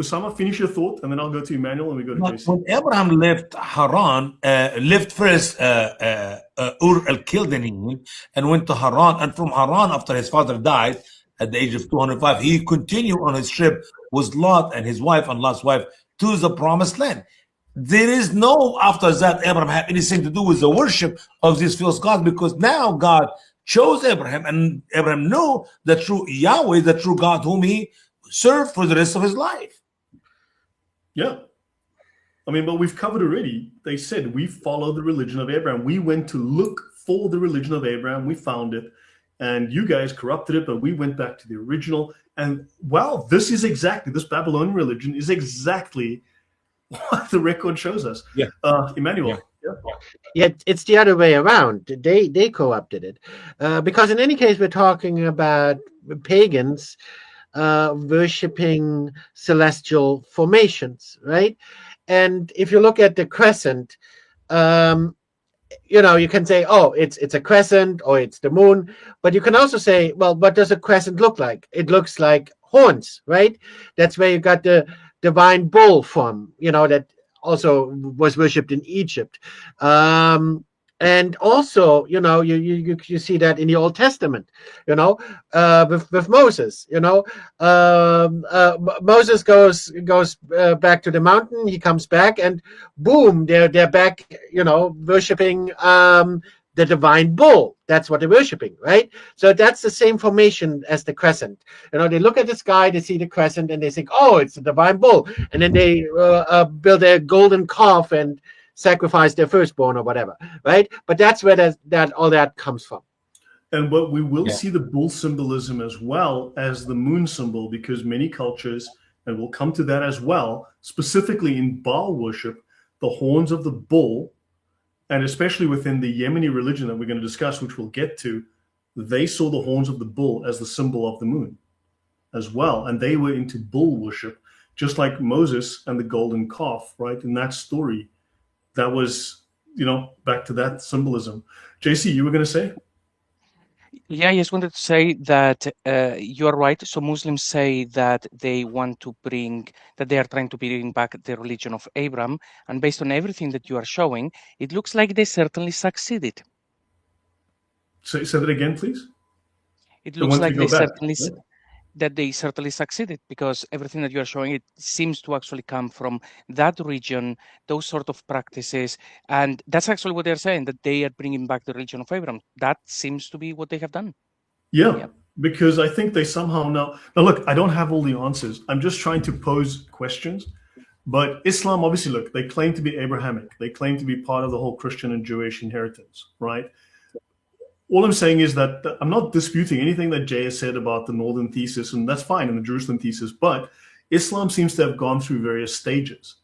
Usama, finish your thought, and then I'll go to Emmanuel, and we go to Jason. When Abraham left Haran, left first Ur al-Khaldain and went to Haran, and from Haran, after his father died at the age of 205, he continued on his trip with Lot and his wife and Lot's wife to the promised land. There is no, after that, Abraham had anything to do with the worship of these false gods, because now God chose Abraham, and Abraham knew the true Yahweh, the true God whom he served for the rest of his life. Yeah. I mean, but we've covered already. They said we follow the religion of Abraham. We went to look for the religion of Abraham. We found it. And you guys corrupted it, but we went back to the original. And wow, this Babylonian religion is exactly what the record shows us. Yeah. Emmanuel. Yeah, it's the other way around. They co-opted it. Because in any case, we're talking about pagans worshipping celestial formations, right? And if you look at the crescent, you can say, oh, it's a crescent or it's the moon, but you can also say, well, what does a crescent look like? It looks like horns, right? That's where you got the divine bull from, that also was worshipped in Egypt. And also, you see that in the Old Testament, with Moses, Moses goes back to the mountain. He comes back, and boom, they're back, worshiping the divine bull. That's what they're worshiping, right? So that's the same formation as the crescent. They look at the sky, they see the crescent, and they think, oh, it's the divine bull, and then they build a golden calf and sacrifice their firstborn or whatever, right? But that's where all that comes from. And what we will see the bull symbolism as well as the moon symbol, because many cultures, and we'll come to that as well, specifically in Baal worship, the horns of the bull, and especially within the Yemeni religion that we're going to discuss, which we'll get to, they saw the horns of the bull as the symbol of the moon as well. And they were into bull worship, just like Moses and the golden calf, right? In that story, that was, back to that symbolism. JC, you were going to say? Yeah, I just wanted to say that you're right. So Muslims say that they are trying to bring back the religion of Abraham. And based on everything that you are showing, it looks like they certainly succeeded. Say that again, please. It looks like they certainly... that they certainly succeeded, because everything that you are showing, it seems to actually come from that region, those sort of practices. And that's actually what they're saying, that they are bringing back the religion of Abraham. That seems to be what they have done. Yeah, because I think they somehow now look, I don't have all the answers. I'm just trying to pose questions. But Islam, obviously, look, they claim to be Abrahamic. They claim to be part of the whole Christian and Jewish inheritance, right? All I'm saying is that I'm not disputing anything that Jay has said about the Northern thesis, and that's fine, and the Jerusalem thesis, but Islam seems to have gone through various stages.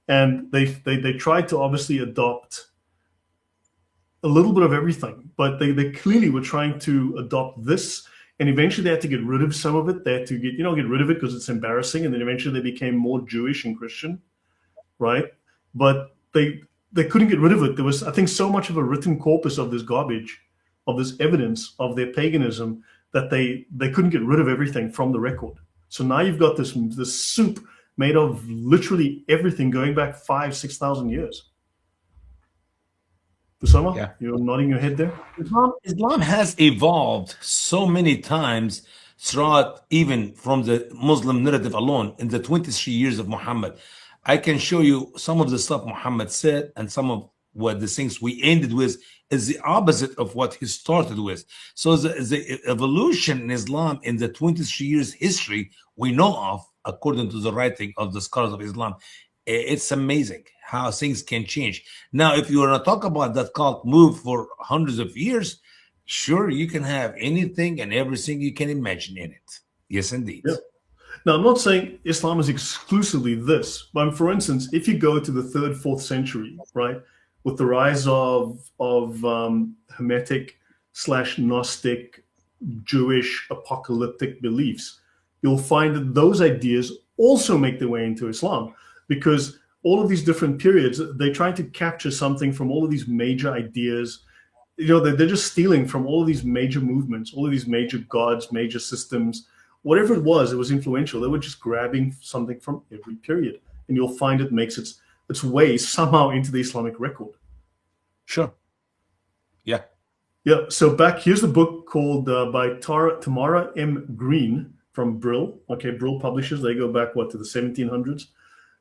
And they tried to obviously adopt a little bit of everything, but they clearly were trying to adopt this, and eventually they had to get rid of some of it. They had to get rid of it because it's embarrassing, and then eventually they became more Jewish and Christian, right? But they couldn't get rid of it. There was, I think, so much of a written corpus of this garbage, of this evidence of their paganism, that they couldn't get rid of everything from the record. So now you've got this soup made of literally everything going back 5,000-6,000 years. Usama, Yeah. You're nodding your head there? Islam has evolved so many times throughout, even from the Muslim narrative alone, in the 23 years of Muhammad. I can show you some of the stuff Muhammad said, and some of what the things we ended with is the opposite of what he started with. So the evolution in Islam in the 23 years history we know of, according to the writing of the scholars of Islam, it's amazing how things can change. Now, if you want to talk about that cult move for hundreds of years, sure, you can have anything and everything you can imagine in it. Yes, indeed. Yeah. Now, I'm not saying Islam is exclusively this, but for instance, if you go to the 3rd, 4th century, right, with the rise of Hermetic/Gnostic Jewish apocalyptic beliefs, you'll find that those ideas also make their way into Islam, because all of these different periods, they try to capture something from all of these major ideas. They're just stealing from all of these major movements, all of these major gods, major systems, whatever it was influential. They were just grabbing something from every period, and you'll find it makes its way somehow into the Islamic record. Sure. Yeah. Yeah. So here's the book called by Tamara M. Green from Brill. Okay, Brill Publishers. They go back to the 1700s.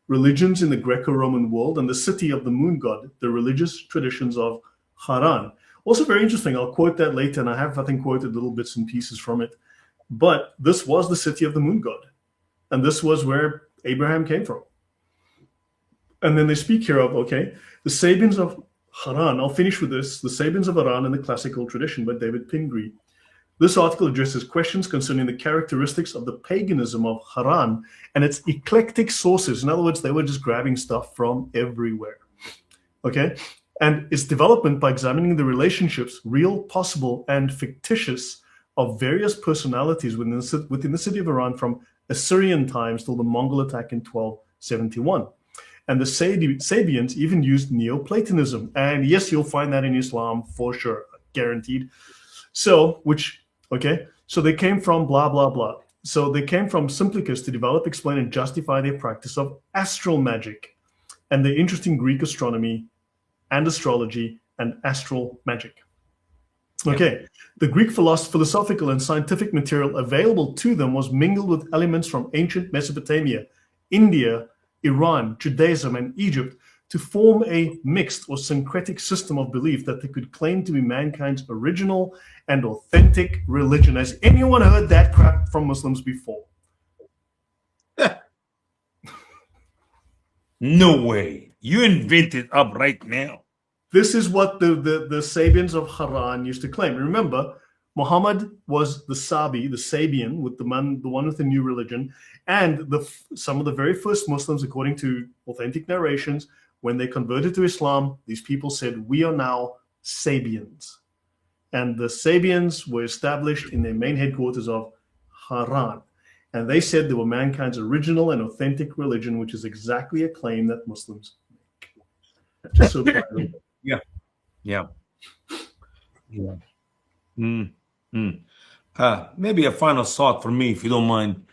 Religions in the Greco-Roman World and the City of the Moon God: The Religious Traditions of Haran. Also very interesting. I'll quote that later, and I have, I think, quoted little bits and pieces from it. But this was the city of the moon god, and this was where Abraham came from. And then they speak here of, the Sabians of Haran. I'll finish with this. The Sabians of Haran in the Classical Tradition by David Pingree. This article addresses questions concerning the characteristics of the paganism of Haran and its eclectic sources. In other words, they were just grabbing stuff from everywhere. Okay? And its development by examining the relationships, real, possible, and fictitious, of various personalities within the city of Haran from Assyrian times till the Mongol attack in 1271. And the Sabians even used Neoplatonism. And yes, you'll find that in Islam for sure, guaranteed. So they came from blah, blah, blah. So they came from Simplicus to develop, explain, and justify their practice of astral magic and the interesting Greek astronomy and astrology and astral magic. Okay, the Greek philosophical and scientific material available to them was mingled with elements from ancient Mesopotamia, India, Iran, Judaism, and Egypt to form a mixed or syncretic system of belief that they could claim to be mankind's original and authentic religion. Has anyone heard that crap from Muslims before? No way. You invented up right now. This is what the Sabians of Haran used to claim. Remember, Muhammad was the Sabian, with the one with the new religion, and some of the very first Muslims, according to authentic narrations, when they converted to Islam, these people said, "We are now Sabians," and the Sabians were established in their main headquarters of Haran, and they said they were mankind's original and authentic religion, which is exactly a claim that Muslims make. Just so Maybe a final thought for me, if you don't mind.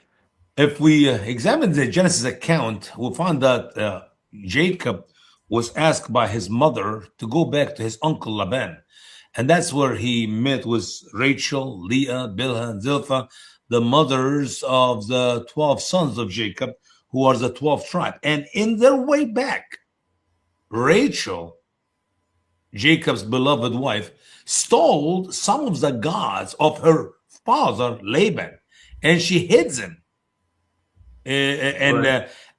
If we examine the Genesis account, we'll find that Jacob was asked by his mother to go back to his uncle Laban. And that's where he met with Rachel, Leah, Bilhah, and Zilpah. the mothers of the 12 sons of Jacob, who are the 12th tribe. And in their way back, Rachel, Jacob's beloved wife, stole some of the gods of her father Laban, and she hid them. And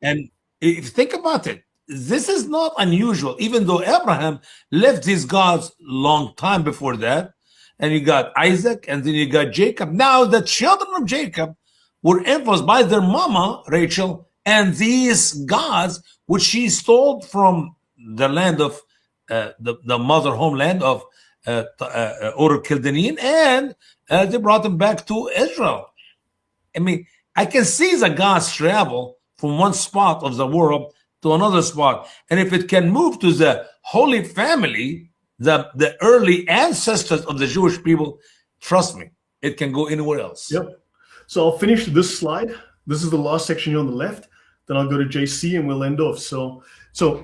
if you think about it, this is not unusual, even though Abraham left these gods long time before that. And you got Isaac, and then you got Jacob. Now the children of Jacob were influenced by their mama, Rachel, and these gods, which she stole from the land of the mother homeland of Ur Chaldean, and they brought them back to Israel. I mean, I can see the gods travel from one spot of the world to another spot. And if it can move to the Holy Family, the early ancestors of the Jewish people, trust me, it can go anywhere else. Yep. So I'll finish this slide. This is the last section here on the left. Then I'll go to JC and we'll end off. So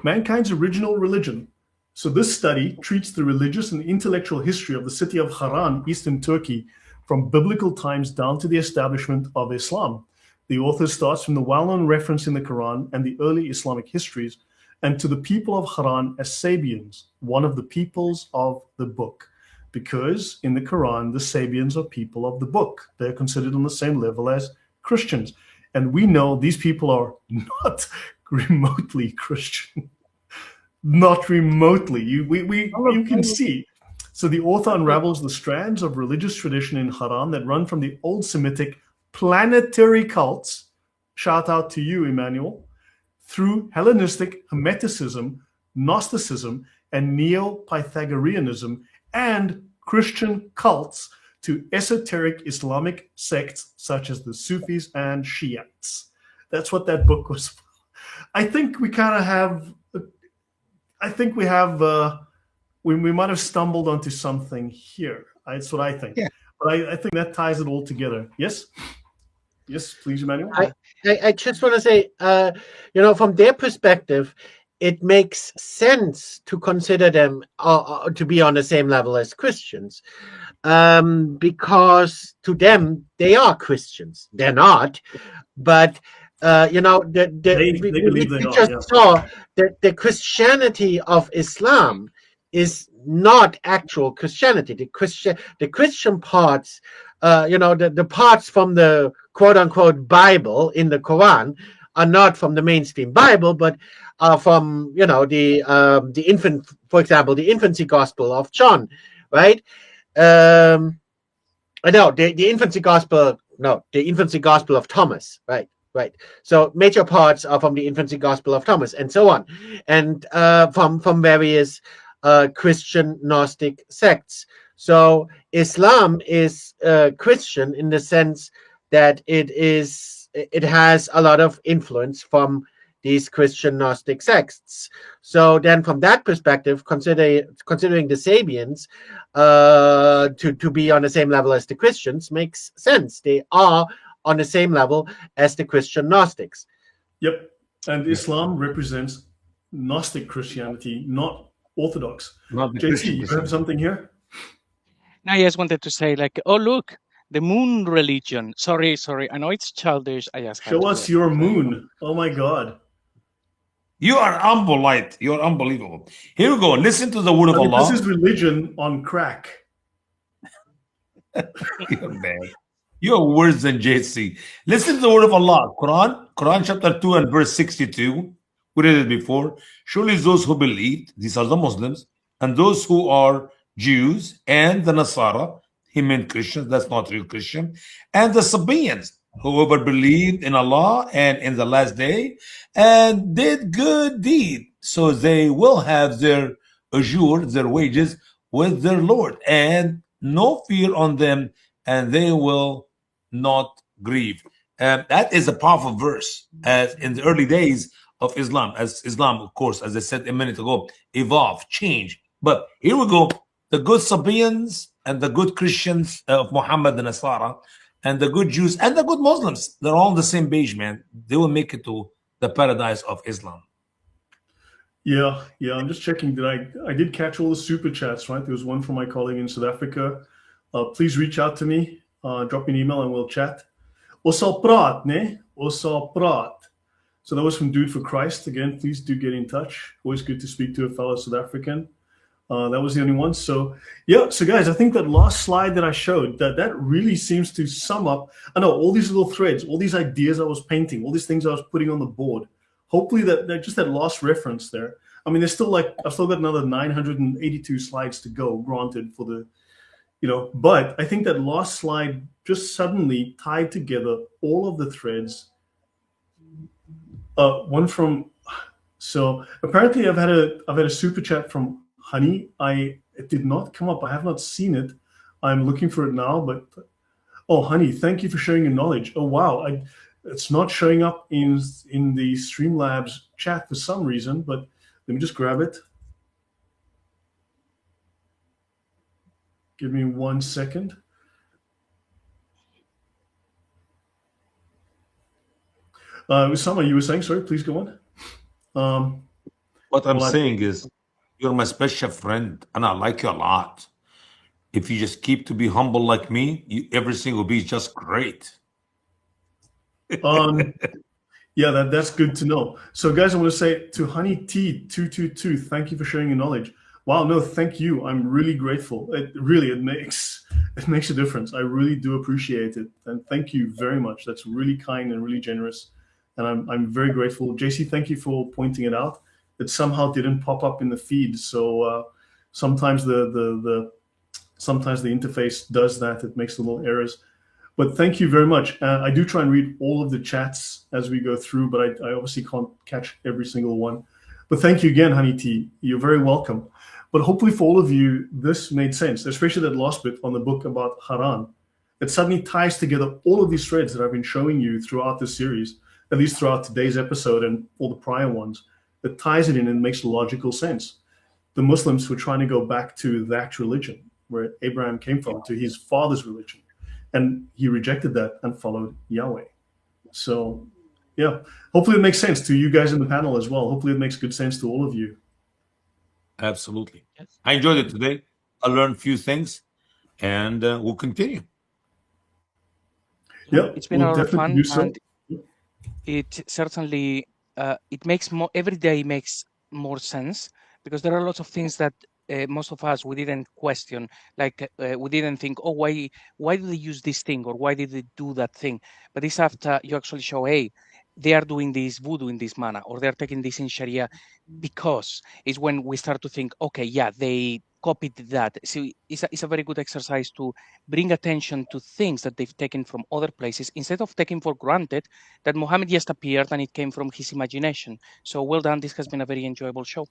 mankind's original religion. So this study treats the religious and intellectual history of the city of Haran, eastern Turkey, from biblical times down to the establishment of Islam. The author starts from the well-known reference in the Quran and the early Islamic histories, and to the people of Haran as Sabians, one of the peoples of the book. Because in the Quran, the Sabians are people of the book. They're considered on the same level as Christians. And we know these people are not remotely Christian. Not remotely. You can see. So the author unravels the strands of religious tradition in Haran that run from the old Semitic planetary cults, shout out to you, Emmanuel, through Hellenistic Hermeticism, Gnosticism, and Neo-Pythagoreanism, and Christian cults to esoteric Islamic sects such as the Sufis and Shiites. That's what that book was. I think we kind of have, we might have stumbled onto something here. That's what I think. Yeah. But I think that ties it all together. Yes? Yes, please, Emmanuel. I just want to say, from their perspective, it makes sense to consider them to be on the same level as Christians, because to them, they are Christians. They're not, but we just saw that the Christianity of Islam is not actual Christianity. The Christian parts, the parts from the quote unquote Bible in the Quran are not from the mainstream Bible, but are from the infant, for example, the infancy gospel of John, right? The infancy gospel of Thomas, right? Right. So major parts are from the infancy gospel of Thomas, and so on, and from various Christian Gnostic sects. So Islam is Christian in the sense that it has a lot of influence from these Christian Gnostic sects. So then from that perspective, considering the Sabians to be on the same level as the Christians makes sense. They are on the same level as the Christian Gnostics. Yep. And Islam represents Gnostic Christianity, not Orthodox. JC, you have something here? No, I just wanted to say, oh, look, the moon religion. Sorry. I know it's childish. I just show us your moon. Oh, my God. You are unpolite. You are unbelievable. Here we go. Listen to the word of Allah. This is religion on crack. You're bad. You're worse than JC. Listen to the word of Allah. Quran chapter 2 and verse 62. We read it before. Surely those who believed, these are the Muslims, and those who are Jews and the Nasara, he meant Christians, that's not real Christian, and the Sabians, whoever believed in Allah and in the last day and did good deed, so they will have their ajur, their wages with their Lord, and no fear on them, and they will not grieve. That is a powerful verse. As in the early days of Islam, as Islam, of course, as I said a minute ago, evolve, change. But here we go. The good Sabians and the good Christians of Muhammad and Nasara, and the good Jews and the good Muslims, they're all on the same page, man. They will make it to the paradise of Islam. Yeah. I'm just checking that I did catch all the super chats, right? There was one from my colleague in South Africa. Please reach out to me, drop me an email, and we'll chat. Osal praat, ne? Osal praat. So that was from Dude for Christ. Again, please do get in touch. Always good to speak to a fellow South African. That was the only one. So yeah, so guys, I think that last slide that I showed, that really seems to sum up, I know, all these little threads, all these ideas I was painting, all these things I was putting on the board. Hopefully that just that last reference there. I mean, there's still I've still got another 982 slides to go, granted, for the, but I think that last slide just suddenly tied together all of the threads. One from, so apparently I've had a super chat from Honey. It did not come up. I have not seen it. I'm looking for it now, but oh, Honey, thank you for sharing your knowledge. Oh wow, it's not showing up in the Streamlabs chat for some reason, but let me just grab it. Give me 1 second. Usama, you were saying, sorry, please go on. What I'm saying is, you're my special friend, and I like you a lot. If you just keep to be humble like me, everything will be just great. Yeah, that's good to know. So, guys, I want to say to Honey T222, thank you for sharing your knowledge. Wow, no, thank you. I'm really grateful. It makes a difference. I really do appreciate it, and thank you very much. That's really kind and really generous, and I'm very grateful. JC, thank you for pointing it out. It somehow didn't pop up in the feed, so sometimes the interface does that. It makes little errors. But thank you very much. I do try and read all of the chats as we go through, but I obviously can't catch every single one. But thank you again, Honey T. You're very welcome. But hopefully for all of you, this made sense, especially that last bit on the book about Haran. It suddenly ties together all of these threads that I've been showing you throughout this series, at least throughout today's episode and all the prior ones. It ties it in and makes logical sense. The Muslims were trying to go back to that religion where Abraham came from, to his father's religion. And he rejected that and followed Yahweh. So, yeah, hopefully it makes sense to you guys in the panel as well. Hopefully it makes good sense to all of you. Absolutely. I enjoyed it today. I learned a few things, and we'll continue. Yeah, it's been a lot of fun, so. and it certainly it makes more, every day makes more sense, because there are lots of things that most of us, we didn't question, like we didn't think, oh, why do they use this thing, or why did they do that thing? But it's after you actually show, hey, they are doing this voodoo in this manner, or they're taking this in Sharia, because it's when we start to think, okay, yeah, they copied that. So it's a very good exercise to bring attention to things that they've taken from other places, instead of taking for granted that Muhammad just appeared and it came from his imagination. So well done. This has been a very enjoyable show.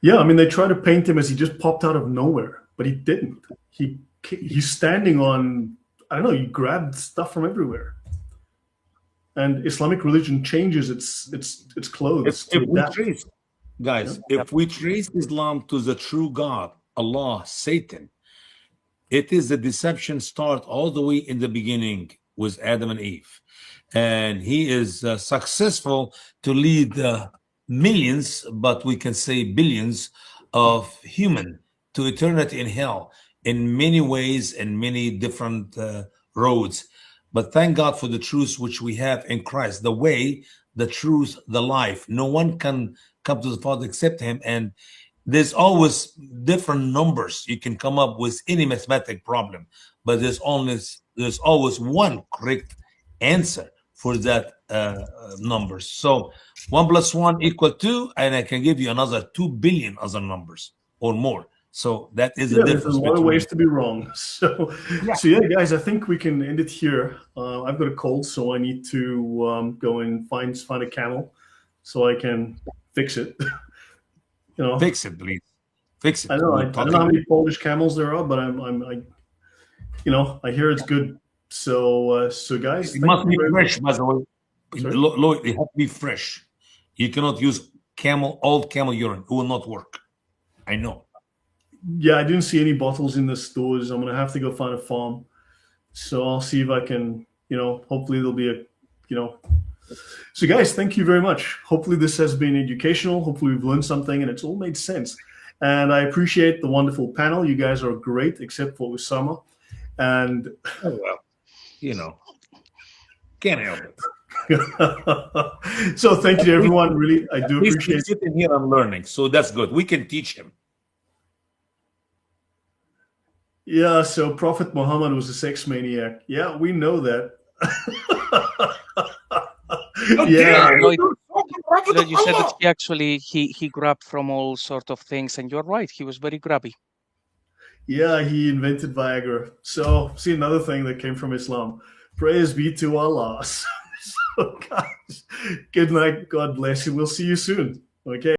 Yeah, I mean, they try to paint him as he just popped out of nowhere, but he didn't. He's standing on, I don't know, he grabbed stuff from everywhere. And Islamic religion changes its clothes. If we trace, guys, if we trace Islam to the true God, Allah, Satan, it is the deception start all the way in the beginning with Adam and Eve. And he is successful to lead millions, but we can say billions of human to eternity in hell in many ways and many different roads. But thank God for the truth which we have in Christ, the way, the truth, the life. No one can come to the Father except him. And there's always different numbers. You can come up with any mathematic problem, but there's always one correct answer for that numbers. So 1 + 1 = 2, and I can give you another 2 billion other numbers or more. So that is the difference. There's a lot of ways to be wrong. So yeah, guys, I think we can end it here. I've got a cold, so I need to go and find a camel so I can fix it. Fix it, please. Fix it. I don't know how many Polish camels there are, but I hear it's good. So guys, it must be fresh, by the way. Lloyd, it has to be fresh. You cannot use old camel urine. It will not work. I know. Yeah, I didn't see any bottles in the stores. I'm gonna have to go find a farm. So I'll see if I can, hopefully there'll be So guys, thank you very much. Hopefully this has been educational. Hopefully we've learned something and it's all made sense. And I appreciate the wonderful panel. You guys are great, except for Usama. And Can't help it. So thank you to everyone. Really, I do He's appreciate it. sitting here and learning, so that's good. We can teach him. Yeah, so Prophet Muhammad was a sex maniac. Yeah, we know that. Yeah. Lloyd, you said that he actually he grabbed from all sort of things, and you're right. He was very grabby. Yeah, he invented Viagra. So, see, another thing that came from Islam. Praise be to Allah. So, guys, good night. God bless you. We'll see you soon. Okay.